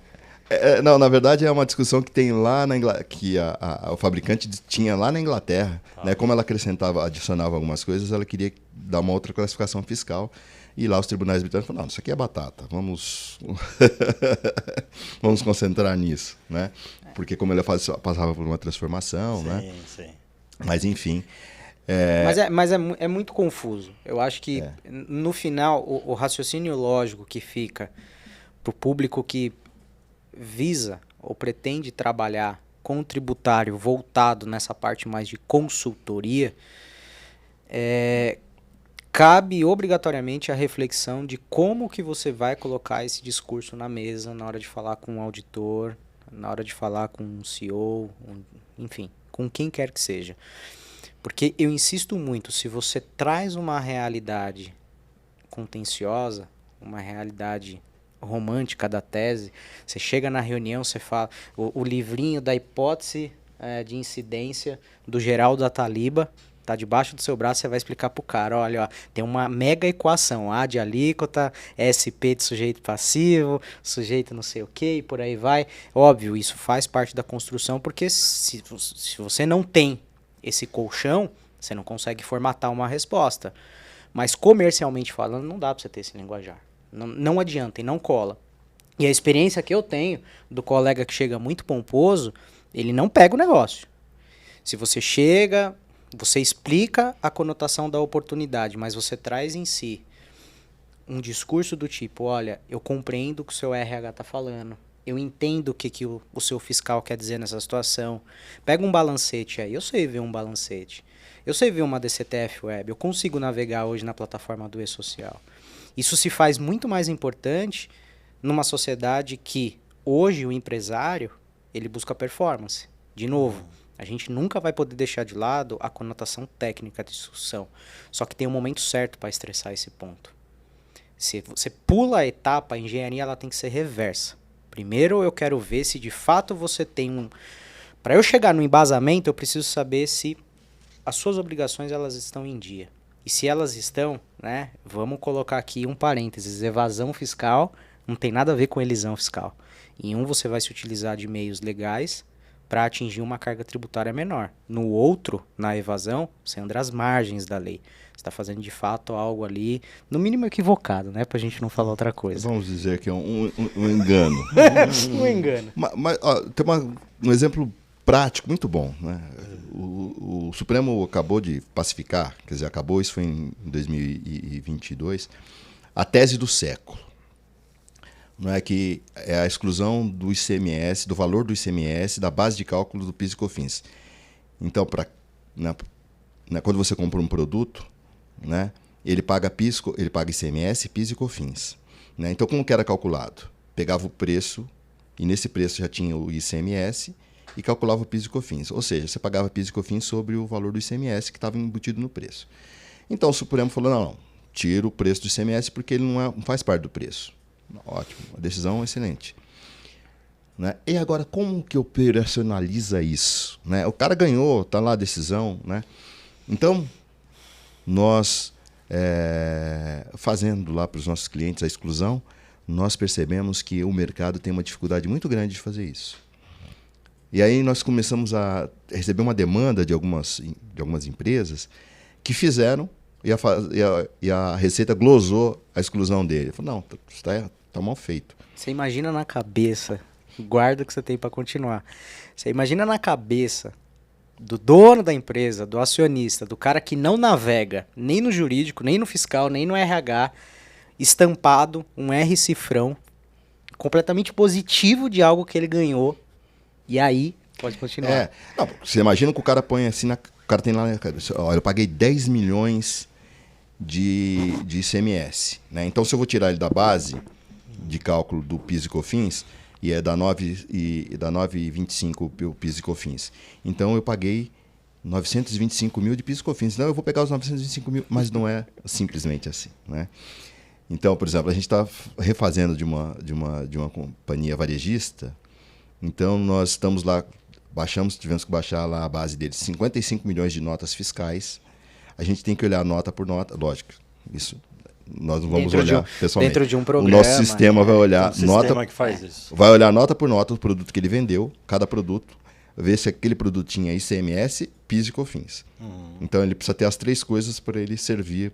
Não, na verdade é uma discussão que tem lá na Inglaterra, que o fabricante tinha lá na Inglaterra, né? Como ela adicionava algumas coisas, ela queria dar uma outra classificação fiscal, e lá os tribunais britânicos falaram, não, isso aqui é batata, vamos concentrar nisso, né? Porque como ela passava por uma transformação, sim, né? Sim. Mas enfim... Mas é muito confuso. Eu acho que no final o raciocínio lógico que fica para o público que visa ou pretende trabalhar com o tributário voltado nessa parte mais de consultoria, cabe obrigatoriamente a reflexão de como que você vai colocar esse discurso na mesa na hora de falar com um auditor, na hora de falar com um CEO, enfim, com quem quer que seja. Porque eu insisto muito, se você traz uma realidade contenciosa, uma realidade romântica da tese, você chega na reunião, você fala, o livrinho da hipótese de incidência do Geraldo Ataliba, tá debaixo do seu braço, você vai explicar pro cara, olha, ó, tem uma mega equação, A de alíquota, SP de sujeito passivo, sujeito não sei o que, e por aí vai. Óbvio, isso faz parte da construção, porque se você não tem esse colchão, você não consegue formatar uma resposta. Mas comercialmente falando, não dá pra você ter esse linguajar. Não adianta e não cola. E a experiência que eu tenho do colega que chega muito pomposo, ele não pega o negócio. Se você chega, você explica a conotação da oportunidade, mas você traz em si um discurso do tipo, olha, eu compreendo o que o seu RH está falando, eu entendo o que o seu fiscal quer dizer nessa situação. Pega um balancete aí, eu sei ver um balancete, eu sei ver uma DCTF Web, eu consigo navegar hoje na plataforma do E-Social. Isso se faz muito mais importante numa sociedade que hoje o empresário, ele busca performance. De novo, a gente nunca vai poder deixar de lado a conotação técnica de discussão. Só que tem um momento certo para estressar esse ponto. Se você pula a etapa, a engenharia ela tem que ser reversa. Primeiro eu quero ver se de fato você tem um... Para eu chegar no embasamento, eu preciso saber se as suas obrigações elas estão em dia. E se elas estão, né, vamos colocar aqui um parênteses, evasão fiscal não tem nada a ver com elisão fiscal. Em um você vai se utilizar de meios legais para atingir uma carga tributária menor. No outro, na evasão, você anda às margens da lei. Você está fazendo de fato algo ali, no mínimo equivocado, né, para a gente não falar outra coisa. Vamos dizer que é um engano. Um engano. Mas ó, tem um exemplo prático muito bom, né? O Supremo acabou de pacificar, quer dizer, acabou, isso foi em 2022, a tese do século. Não é que é a exclusão do ICMS, do valor do ICMS, da base de cálculo do PIS e COFINS. Então, quando você compra um produto, né, ele paga ICMS, PIS e COFINS. Né? Então, como que era calculado? Pegava o preço, e nesse preço já tinha o ICMS, e calculava o PIS e COFINS. Ou seja, você pagava PIS e COFINS sobre o valor do ICMS que estava embutido no preço. Então o Supremo falou, não, tira o preço do ICMS porque ele não faz parte do preço. Ótimo, a decisão é excelente. Né? E agora, como que operacionaliza isso? Né? O cara ganhou, está lá a decisão. Né? Então, nós, fazendo lá para os nossos clientes a exclusão, nós percebemos que o mercado tem uma dificuldade muito grande de fazer isso. E aí nós começamos a receber uma demanda de algumas empresas que fizeram e a Receita glosou a exclusão dele. Falou, não, está mal feito. Você imagina na cabeça, guarda o que você tem para continuar. Você imagina na cabeça do dono da empresa, do acionista, do cara que não navega nem no jurídico, nem no fiscal, nem no RH, estampado um R cifrão completamente positivo de algo que ele ganhou. E aí, pode continuar. Não, você imagina que o cara põe assim, o cara tem lá, olha, eu paguei 10 milhões de ICMS. Né? Então, se eu vou tirar ele da base de cálculo do PIS e COFINS, e é da 9,25 o PIS e COFINS. Então, eu paguei 925 mil de PIS e COFINS. Não, eu vou pegar os 925 mil, mas não é simplesmente assim. Né? Então, por exemplo, a gente está refazendo de uma companhia varejista. Então, nós estamos lá, tivemos que baixar lá a base deles, 55 milhões de notas fiscais. A gente tem que olhar nota por nota, lógico, isso nós não vamos olhar pessoalmente. Dentro de um programa. O nosso sistema vai olhar sistema que faz isso. Vai olhar nota por nota o produto que ele vendeu, cada produto, ver se aquele produto tinha ICMS, PIS e COFINS. Então, ele precisa ter as três coisas para ele servir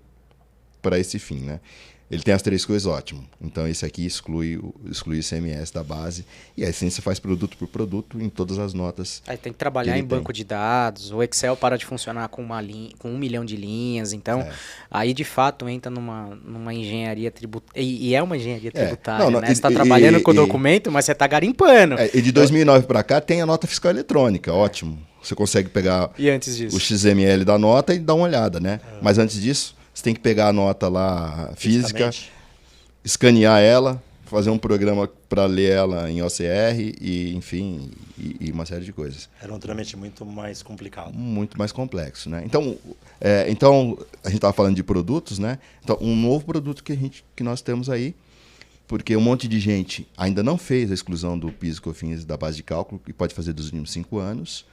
para esse fim, né? Ele tem as três coisas, ótimo. Então, esse aqui exclui o ICMS da base. E aí, sim, você faz produto por produto em todas as notas. Aí tem que trabalhar em banco de dados. O Excel para de funcionar com 1 milhão de linhas. Então, aí, de fato, entra numa engenharia tributária. E é uma engenharia tributária, né? Você está trabalhando com o documento, mas você está garimpando. E de 2009 para cá, tem a nota fiscal eletrônica. Ótimo. Você consegue pegar e antes disso? O XML da nota e dar uma olhada, né? Mas antes disso... Você tem que pegar a nota lá física, Fisicamente. escanear ela, fazer um programa para ler ela em OCR e, enfim, e uma série de coisas. Era um trâmite muito mais complicado. Muito mais complexo, né? Então a gente estava falando de produtos, né? Então, um novo produto que nós temos aí, porque um monte de gente ainda não fez a exclusão do PIS e COFINS da base de cálculo, que pode fazer dos últimos 5 anos.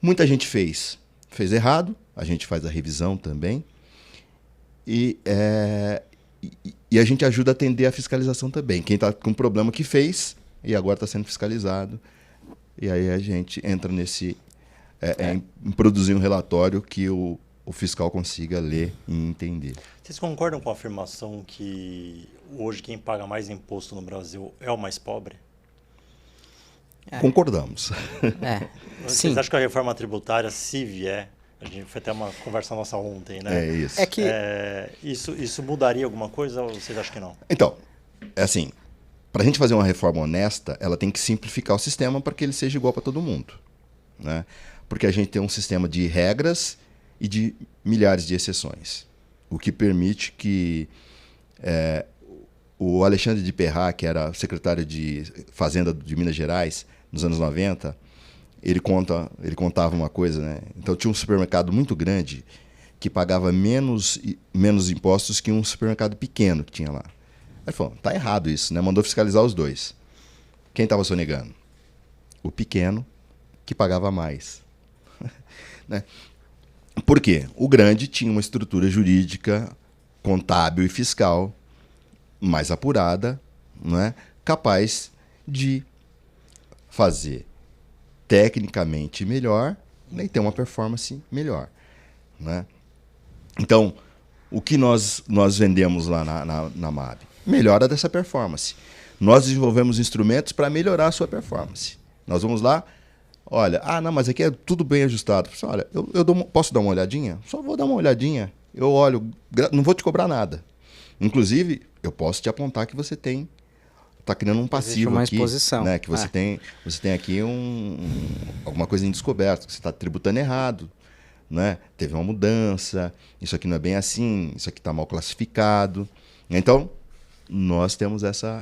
Muita gente fez errado, a gente faz a revisão também. E a gente ajuda a atender a fiscalização também. Quem está com problema que fez e agora está sendo fiscalizado. E aí a gente entra em produzir um relatório que o fiscal consiga ler e entender. Vocês concordam com a afirmação que hoje quem paga mais imposto no Brasil é o mais pobre? Concordamos. Vocês acham que a reforma tributária, se vier, a gente foi até uma conversa nossa ontem, né? É isso. Isso mudaria alguma coisa ou vocês acham que não? Então, é assim, para a gente fazer uma reforma honesta, ela tem que simplificar o sistema para que ele seja igual para todo mundo, né? Porque a gente tem um sistema de regras e de milhares de exceções, o que permite que o Alexandre de Perrat, que era secretário de Fazenda de Minas Gerais nos anos 90, ele contava uma coisa, né? Então tinha um supermercado muito grande que pagava menos impostos que um supermercado pequeno que tinha lá. Aí falou, tá errado isso, né? Mandou fiscalizar os dois. Quem estava sonegando? O pequeno, que pagava mais. Né? Por quê? O grande tinha uma estrutura jurídica, contábil e fiscal mais apurada, né? Capaz de fazer tecnicamente melhor, né? E ter uma performance melhor, né? Então, o que nós vendemos lá na MAB? Melhora dessa performance. Nós desenvolvemos instrumentos para melhorar a sua performance. Nós vamos lá, olha, não, mas aqui é tudo bem ajustado. Olha, posso dar uma olhadinha? Só vou dar uma olhadinha. Eu olho, não vou te cobrar nada. Inclusive, eu posso te apontar que você está criando um passivo uma aqui, exposição, né? Que você tem aqui alguma coisa em descoberto, que você está tributando errado, né? Teve uma mudança, isso aqui não é bem assim, isso aqui está mal classificado. Então, nós temos essa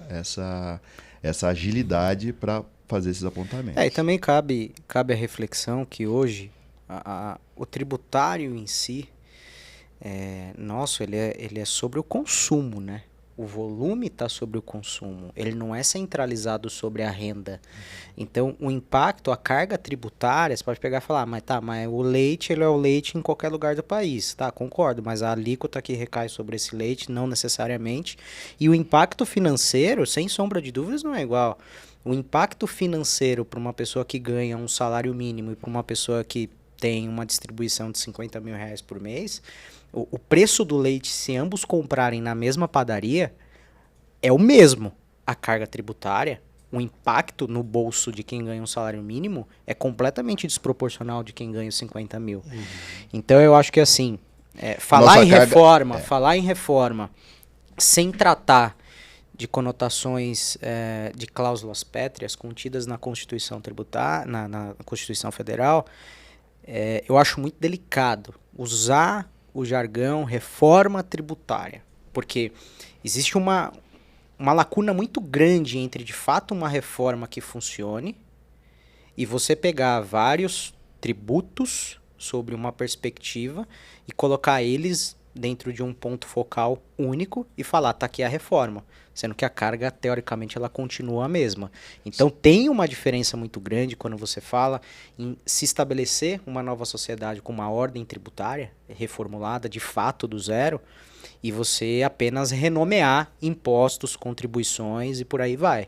agilidade para fazer esses apontamentos. E também cabe a reflexão que hoje o tributário em si, ele é sobre o consumo, né? O volume está sobre o consumo, ele não é centralizado sobre a renda. Então, o impacto, a carga tributária, você pode pegar e falar, mas o leite, ele é o leite em qualquer lugar do país, tá? Concordo, mas a alíquota que recai sobre esse leite, não necessariamente. E o impacto financeiro, sem sombra de dúvidas, não é igual. O impacto financeiro para uma pessoa que ganha um salário mínimo e para uma pessoa que tem uma distribuição de 50 mil reais por mês, o preço do leite, se ambos comprarem na mesma padaria, é o mesmo. A carga tributária, o impacto no bolso de quem ganha um salário mínimo é completamente desproporcional de quem ganha 50 mil. Uhum. Então eu acho que assim, falar em reforma, sem tratar de conotações de cláusulas pétreas contidas na Constituição tributária, na Constituição Federal, eu acho muito delicado usar o jargão reforma tributária, porque existe uma lacuna muito grande entre, de fato, uma reforma que funcione e você pegar vários tributos sobre uma perspectiva e colocar eles dentro de um ponto focal único e falar, tá aqui a reforma, sendo que a carga, teoricamente, ela continua a mesma. Então, tem uma diferença muito grande quando você fala em se estabelecer uma nova sociedade com uma ordem tributária reformulada, de fato, do zero, e você apenas renomear impostos, contribuições e por aí vai.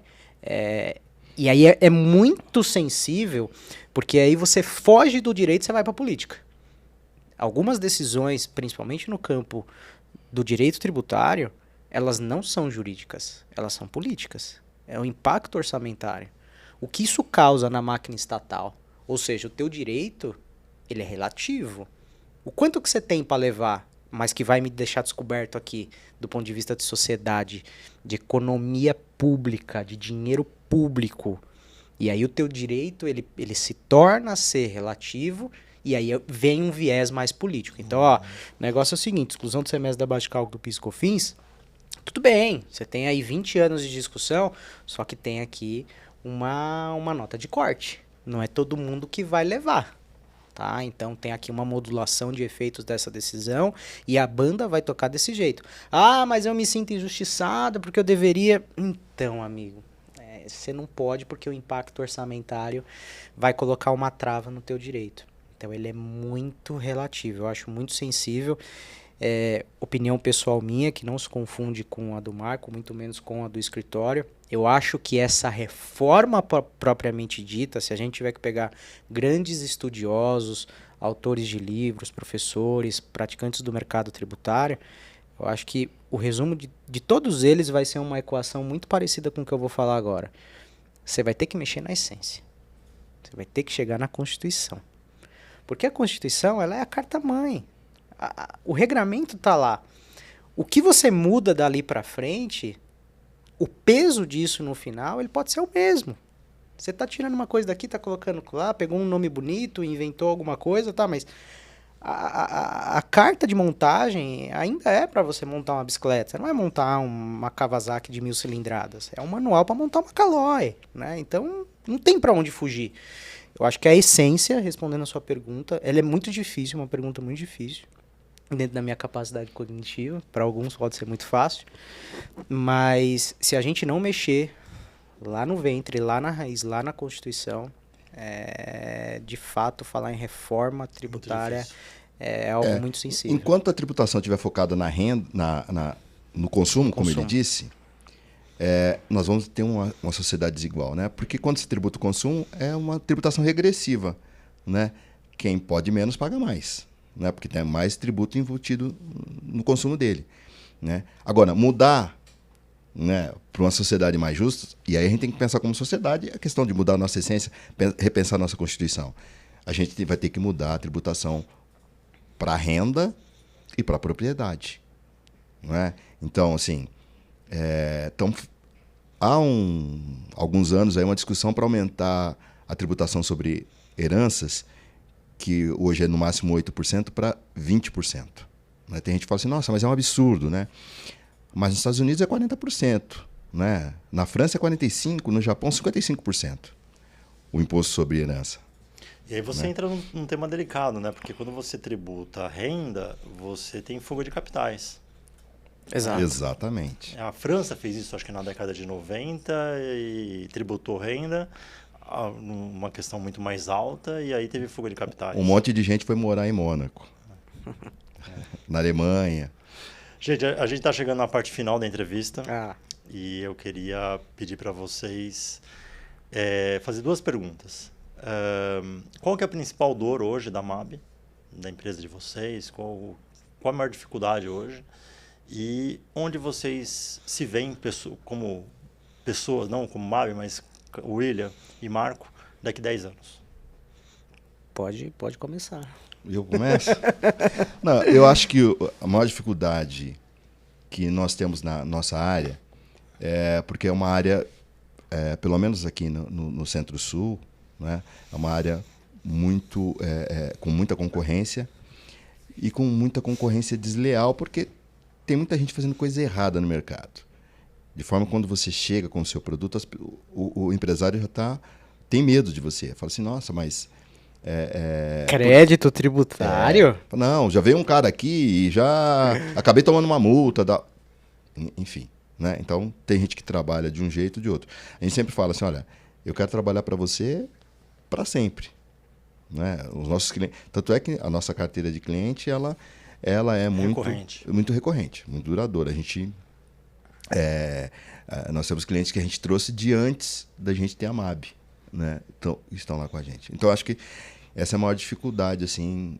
E aí é muito sensível, porque aí você foge do direito e você vai para a política. Algumas decisões, principalmente no campo do direito tributário, elas não são jurídicas, elas são políticas. É o impacto orçamentário. O que isso causa na máquina estatal? Ou seja, o teu direito, ele é relativo. O quanto que você tem para levar, mas que vai me deixar descoberto aqui, do ponto de vista de sociedade, de economia pública, de dinheiro público. E aí o teu direito, ele se torna a ser relativo E aí vem um viés mais político. Então, ó, o negócio é o seguinte, exclusão do semestre da base de cálculo do PIS e COFINS, tudo bem, você tem aí 20 anos de discussão, só que tem aqui uma nota de corte. Não é todo mundo que vai levar. Tá? Então tem aqui uma modulação de efeitos dessa decisão e a banda vai tocar desse jeito. Ah, mas eu me sinto injustiçado porque eu deveria... Então, amigo, você não pode porque o impacto orçamentário vai colocar uma trava no teu direito. Então ele é muito relativo, eu acho muito sensível. Opinião pessoal minha, que não se confunde com a do Marco, muito menos com a do escritório. Eu acho que essa reforma propriamente dita, se a gente tiver que pegar grandes estudiosos, autores de livros, professores, praticantes do mercado tributário, eu acho que o resumo de todos eles vai ser uma equação muito parecida com o que eu vou falar agora. Você vai ter que mexer na essência. Você vai ter que chegar na Constituição. Porque a Constituição, ela é a carta-mãe. O regramento está lá. O que você muda dali para frente, o peso disso no final, ele pode ser o mesmo. Você está tirando uma coisa daqui, está colocando lá, pegou um nome bonito, inventou alguma coisa, tá, mas a carta de montagem ainda é para você montar uma bicicleta. Você não vai montar uma Kawasaki de 1000 cilindradas. É um manual para montar uma Caloi, né? Então, não tem para onde fugir. Eu acho que a essência, respondendo a sua pergunta, ela é muito difícil, uma pergunta muito difícil, dentro da minha capacidade cognitiva. Para alguns pode ser muito fácil, mas se a gente não mexer lá no ventre, lá na raiz, lá na Constituição, de fato falar em reforma tributária é algo muito sensível. Enquanto a tributação estiver focada na renda, no consumo, como ele disse, nós vamos ter uma sociedade desigual, né? Porque quando se tributa o consumo, é uma tributação regressiva, né? Quem pode menos paga mais, né? Porque tem mais tributo embutido no consumo dele, né? Agora, mudar, né, para uma sociedade mais justa, e aí a gente tem que pensar como sociedade, a questão de mudar a nossa essência, repensar a nossa Constituição. A gente vai ter que mudar a tributação para a renda e para a propriedade, não é? Então, assim, há alguns anos aí uma discussão para aumentar a tributação sobre heranças, que hoje é no máximo 8%, para 20%. Né? Tem gente que fala assim, nossa, mas é um absurdo, né? Mas nos Estados Unidos é 40%, né? Na França é 45%, no Japão 55%, o imposto sobre herança. E aí você entra num tema delicado, né? Porque quando você tributa a renda, você tem fuga de capitais. Exato. Exatamente. A França fez isso, acho que na década de 90, e tributou renda, uma questão muito mais alta, e aí teve fuga de capitais. Um monte de gente foi morar em Mônaco, na Alemanha. Gente, a gente está chegando na parte final da entrevista e eu queria pedir para vocês fazer duas perguntas. Qual que é a principal dor hoje da MAB, da empresa de vocês? Qual a maior dificuldade hoje? E onde vocês se veem como pessoas, não como MAB, mas William e Marco, daqui 10 anos? Pode começar. Eu começo? Não, eu acho que a maior dificuldade que nós temos na nossa área porque é uma área, pelo menos aqui no Centro-Sul, né, é uma área muito, com muita concorrência e com muita concorrência desleal, porque tem muita gente fazendo coisa errada no mercado. De forma que quando você chega com o seu produto, o empresário já tem medo de você. Fala assim, nossa, mas... crédito tributário? Não, já veio um cara aqui e já acabei tomando uma multa. Enfim, né? Então tem gente que trabalha de um jeito ou de outro. A gente sempre fala assim, olha, eu quero trabalhar para você para sempre, né? Os nossos clientes, tanto é que a nossa carteira de cliente ela é muito recorrente, muito duradoura. A gente nós temos clientes que a gente trouxe de antes da gente ter a MAB, né? Então, estão lá com a gente. Então, acho que essa é a maior dificuldade, assim,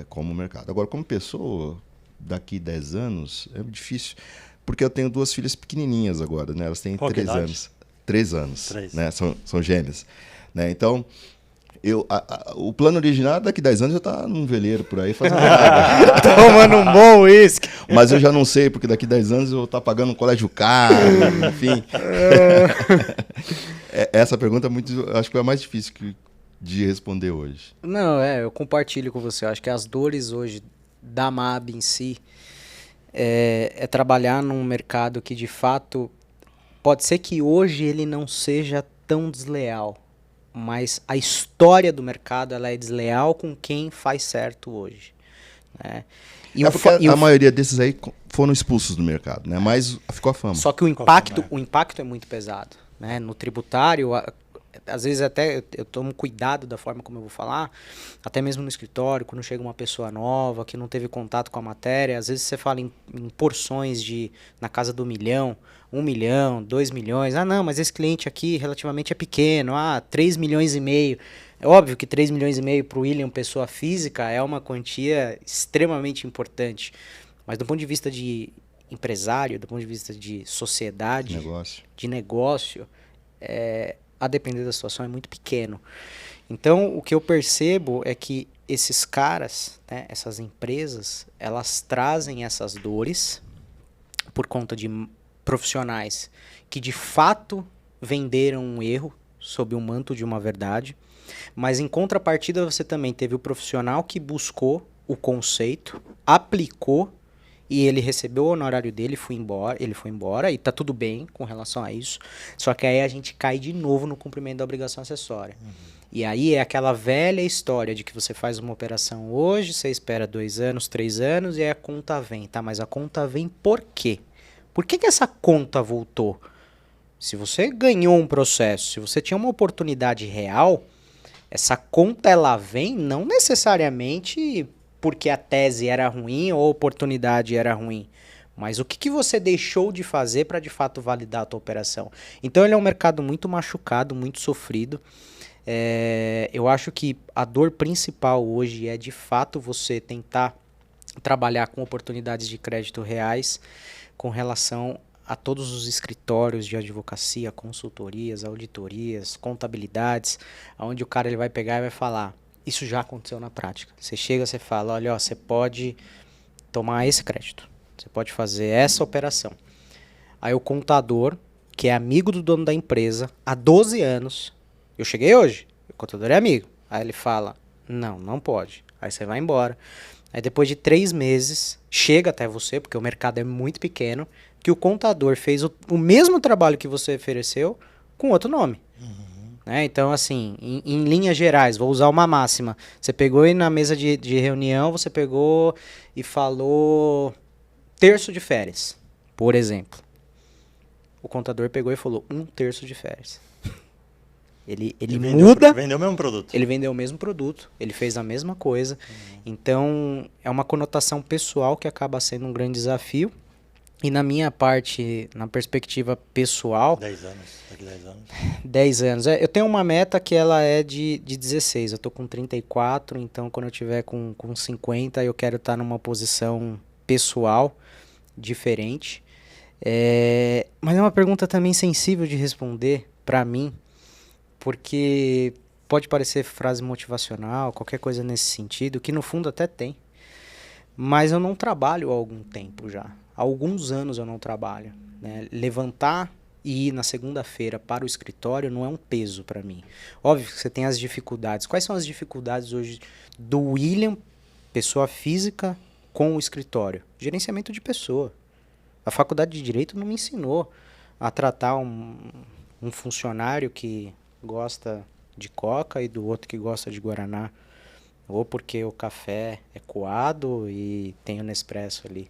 como mercado. Agora, como pessoa, daqui 10 anos, é difícil, porque eu tenho 2 filhas pequenininhas agora, né? Elas têm 3 anos. 3 anos, 3. Né? São gêmeas. Né? Então, o plano original, daqui 10 anos, eu estou num veleiro por aí fazendo nada. Tomando um bom uísque. Mas eu já não sei, porque daqui 10 anos eu vou estar pagando um colégio caro, enfim. Essa pergunta acho que foi a mais difícil de responder hoje. Não, eu compartilho com você. Eu acho que as dores hoje da MAB em si é trabalhar num mercado que de fato pode ser que hoje ele não seja tão desleal, mas a história do mercado ela é desleal com quem faz certo hoje, né? Porque a maioria desses aí foram expulsos do mercado, né? Mas ficou a fama. Só que o impacto é muito pesado, né? No tributário, às vezes até eu tomo cuidado da forma como eu vou falar, até mesmo no escritório, quando chega uma pessoa nova que não teve contato com a matéria, às vezes você fala em porções na casa do 1 milhão, 1 milhão, 2 milhões. Ah, não, mas esse cliente aqui relativamente é pequeno. 3 milhões e meio. É óbvio que 3 milhões e meio para o William, pessoa física, é uma quantia extremamente importante. Mas do ponto de vista de empresário, do ponto de vista de sociedade, de negócio, a depender da situação, é muito pequeno. Então, o que eu percebo é que esses caras, né, essas empresas, elas trazem essas dores por conta de profissionais que de fato venderam um erro sob o manto de uma verdade, mas em contrapartida você também teve o profissional que buscou o conceito, aplicou e ele recebeu o honorário dele, ele foi embora e tá tudo bem com relação a isso, só que aí a gente cai de novo no cumprimento da obrigação acessória. E aí é aquela velha história de que você faz uma operação hoje, você espera 2 anos, 3 anos e aí a conta vem, tá? Mas a conta vem por quê? Por que essa conta voltou? Se você ganhou um processo, se você tinha uma oportunidade real, essa conta ela vem não necessariamente porque a tese era ruim ou a oportunidade era ruim, mas o que você deixou de fazer para de fato validar a tua operação. Então ele é um mercado muito machucado, muito sofrido. Eu acho que a dor principal hoje é de fato você tentar trabalhar com oportunidades de crédito reais com relação a todos os escritórios de advocacia, consultorias, auditorias, contabilidades, onde o cara ele vai pegar e vai falar, isso já aconteceu na prática. Você chega, você fala, olha, ó, você pode tomar esse crédito, você pode fazer essa operação. Aí o contador, que é amigo do dono da empresa, há 12 anos, eu cheguei hoje, o contador é amigo. Aí ele fala, não pode. Aí você vai embora. Aí depois de 3 meses, chega até você, porque o mercado é muito pequeno, que o contador fez o mesmo trabalho que você ofereceu com outro nome. Né? Então, assim, em linhas gerais, vou usar uma máxima. Você pegou e na mesa de reunião, você pegou e falou terço de férias, por exemplo. O contador pegou e falou 1/3 de férias. Ele muda. Vendeu o mesmo produto. Ele vendeu o mesmo produto, ele fez a mesma coisa. Então, é uma conotação pessoal que acaba sendo um grande desafio. E na minha parte, na perspectiva pessoal... 10 anos, daqui 10 anos. 10 anos. Eu tenho uma meta que ela é de 16. Eu tô com 34, então quando eu tiver com 50, eu quero estar numa posição pessoal diferente. Mas é uma pergunta também sensível de responder para mim, porque pode parecer frase motivacional, qualquer coisa nesse sentido, que no fundo até tem. Mas eu não trabalho há algum tempo já. Há alguns anos eu não trabalho. Né? Levantar e ir na segunda-feira para o escritório não é um peso para mim. Óbvio que você tem as dificuldades. Quais são as dificuldades hoje do William, pessoa física, com o escritório? Gerenciamento de pessoa. A faculdade de Direito não me ensinou a tratar um funcionário que gosta de coca e do outro que gosta de guaraná. Ou porque o café é coado e tem o Nespresso ali.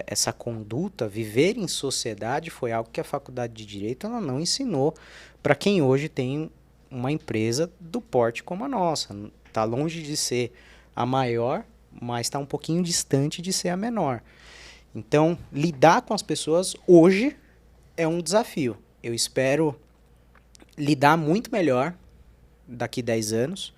Essa conduta, viver em sociedade, foi algo que a faculdade de Direito ela não ensinou para quem hoje tem uma empresa do porte como a nossa. Está longe de ser a maior, mas está um pouquinho distante de ser a menor. Então, lidar com as pessoas hoje é um desafio. Eu espero lidar muito melhor daqui 10 anos.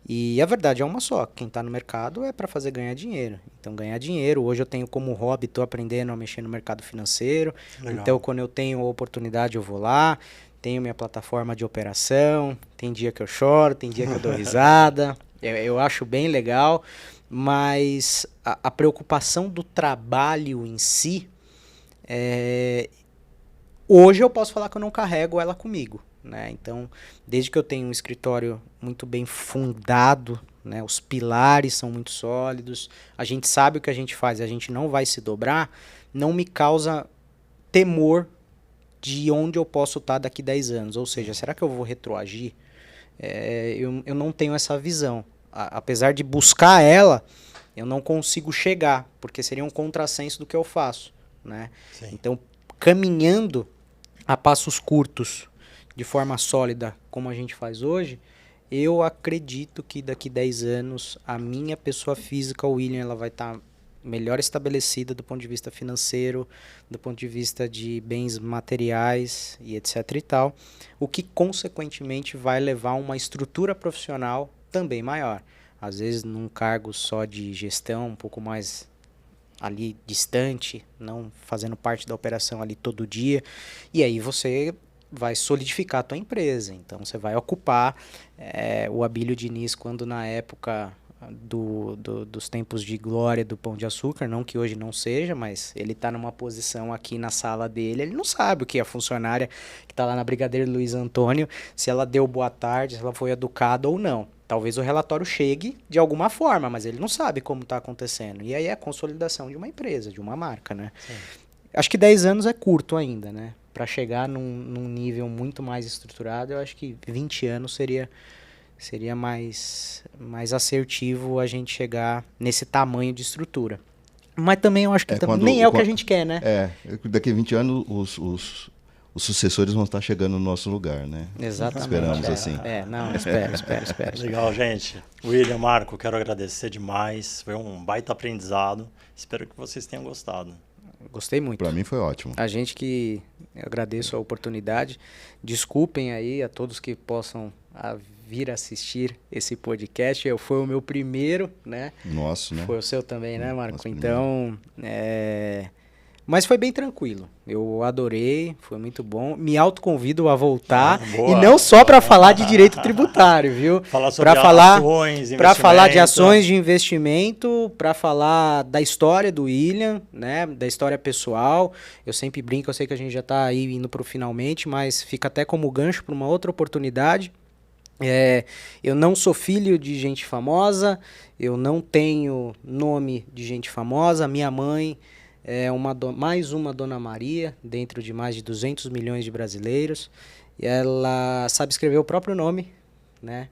E a verdade é uma só, quem está no mercado é para fazer ganhar dinheiro. Então, ganhar dinheiro, hoje eu tenho como hobby, estou aprendendo a mexer no mercado financeiro. Legal. Então, quando eu tenho a oportunidade, eu vou lá, tenho minha plataforma de operação, tem dia que eu choro, tem dia que eu dou risada. Eu acho bem legal, mas a preocupação do trabalho em si, hoje eu posso falar que eu não carrego ela comigo. né? Então, desde que eu tenho um escritório muito bem fundado, né? Os pilares são muito sólidos, a gente sabe o que a gente faz, a gente não vai se dobrar, não me causa temor de onde eu posso estar daqui 10 anos. Ou seja, será que eu vou retroagir? Eu não tenho essa visão. Apesar de buscar ela, eu não consigo chegar, porque seria um contrassenso do que eu faço, né? Então, caminhando a passos curtos, de forma sólida, como a gente faz hoje, eu acredito que daqui 10 anos a minha pessoa física, o William, ela vai estar melhor estabelecida do ponto de vista financeiro, do ponto de vista de bens materiais e etc e tal, o que consequentemente vai levar a uma estrutura profissional também maior. Às vezes num cargo só de gestão, um pouco mais ali distante, não fazendo parte da operação ali todo dia, e aí você vai solidificar a tua empresa. Então você vai ocupar o Abílio Diniz, quando na época dos tempos de glória do Pão de Açúcar, não que hoje não seja, mas ele está numa posição aqui na sala dele, ele não sabe o que a funcionária que está lá na Brigadeiro Luiz Antônio, se ela deu boa tarde, se ela foi educada ou não. Talvez o relatório chegue de alguma forma, mas ele não sabe como está acontecendo. E aí é a consolidação de uma empresa, de uma marca, né? Sim. Acho que 10 anos é curto ainda, né? Para chegar num nível muito mais estruturado, eu acho que 20 anos seria mais assertivo a gente chegar nesse tamanho de estrutura. Mas também eu acho que nem é o que a gente quer, né? Daqui a 20 anos os sucessores vão estar chegando no nosso lugar, né? Exatamente. Esperamos assim. Espero. Legal, gente. William, Marco, quero agradecer demais. Foi um baita aprendizado. Espero que vocês tenham gostado. Gostei muito. Para mim foi ótimo. A gente que agradeço a oportunidade. Desculpem aí a todos que possam vir assistir esse podcast. Foi o meu primeiro, né? Nosso, né? Foi o seu também, né, Marco? Então, mas foi bem tranquilo. Eu adorei, foi muito bom. Me autoconvido a voltar. E não só para falar de direito tributário, viu? Falar sobre ações, para falar de ações de investimento, para falar da história do William, né? Da história pessoal. Eu sempre brinco, eu sei que a gente já está aí indo para o finalmente, mas fica até como gancho para uma outra oportunidade. Eu não sou filho de gente famosa, eu não tenho nome de gente famosa. Minha mãe é mais uma Dona Maria, dentro de mais de 200 milhões de brasileiros. E ela sabe escrever o próprio nome, né?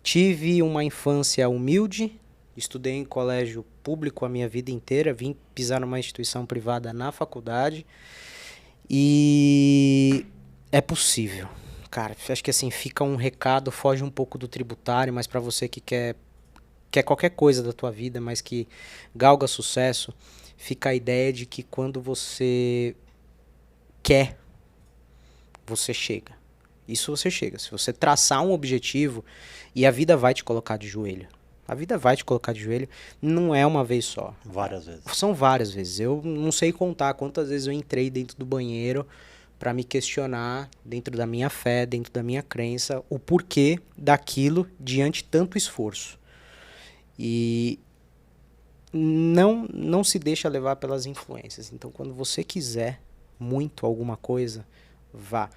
Tive uma infância humilde, estudei em colégio público a minha vida inteira, vim pisar numa instituição privada na faculdade. E é possível. Cara, acho que assim, fica um recado, foge um pouco do tributário, mas para você que quer qualquer coisa da tua vida, mas que galga sucesso, fica a ideia de que quando você quer, você chega. Isso você chega. Se você traçar um objetivo, e a vida vai te colocar de joelho. A vida vai te colocar de joelho, não é uma vez só. Várias vezes. São várias vezes. Eu não sei contar quantas vezes eu entrei dentro do banheiro para me questionar, dentro da minha fé, dentro da minha crença, o porquê daquilo diante de tanto esforço. E não se deixa levar pelas influências. Então, quando você quiser muito alguma coisa, vá.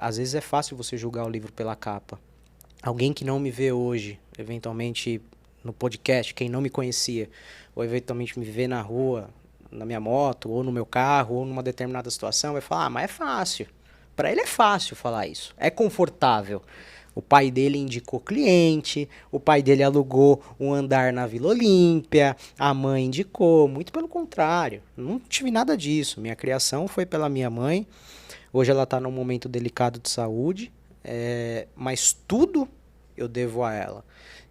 Às vezes é fácil você julgar o livro pela capa. Alguém que não me vê hoje, eventualmente no podcast, quem não me conhecia, ou eventualmente me vê na rua, na minha moto, ou no meu carro, ou numa determinada situação, vai falar, mas é fácil. Para ele é fácil falar isso. É confortável. O pai dele indicou cliente, o pai dele alugou um andar na Vila Olímpia, a mãe indicou, muito pelo contrário. Não tive nada disso. Minha criação foi pela minha mãe. Hoje ela está num momento delicado de saúde, mas tudo eu devo a ela.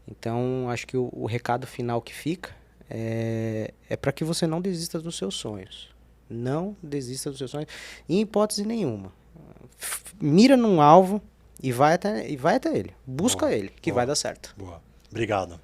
Então, acho que o recado final que fica é para que você não desista dos seus sonhos. Não desista dos seus sonhos, em hipótese nenhuma. Mira num alvo e vai até ele. Busca ele, que vai dar certo. Boa. Obrigado.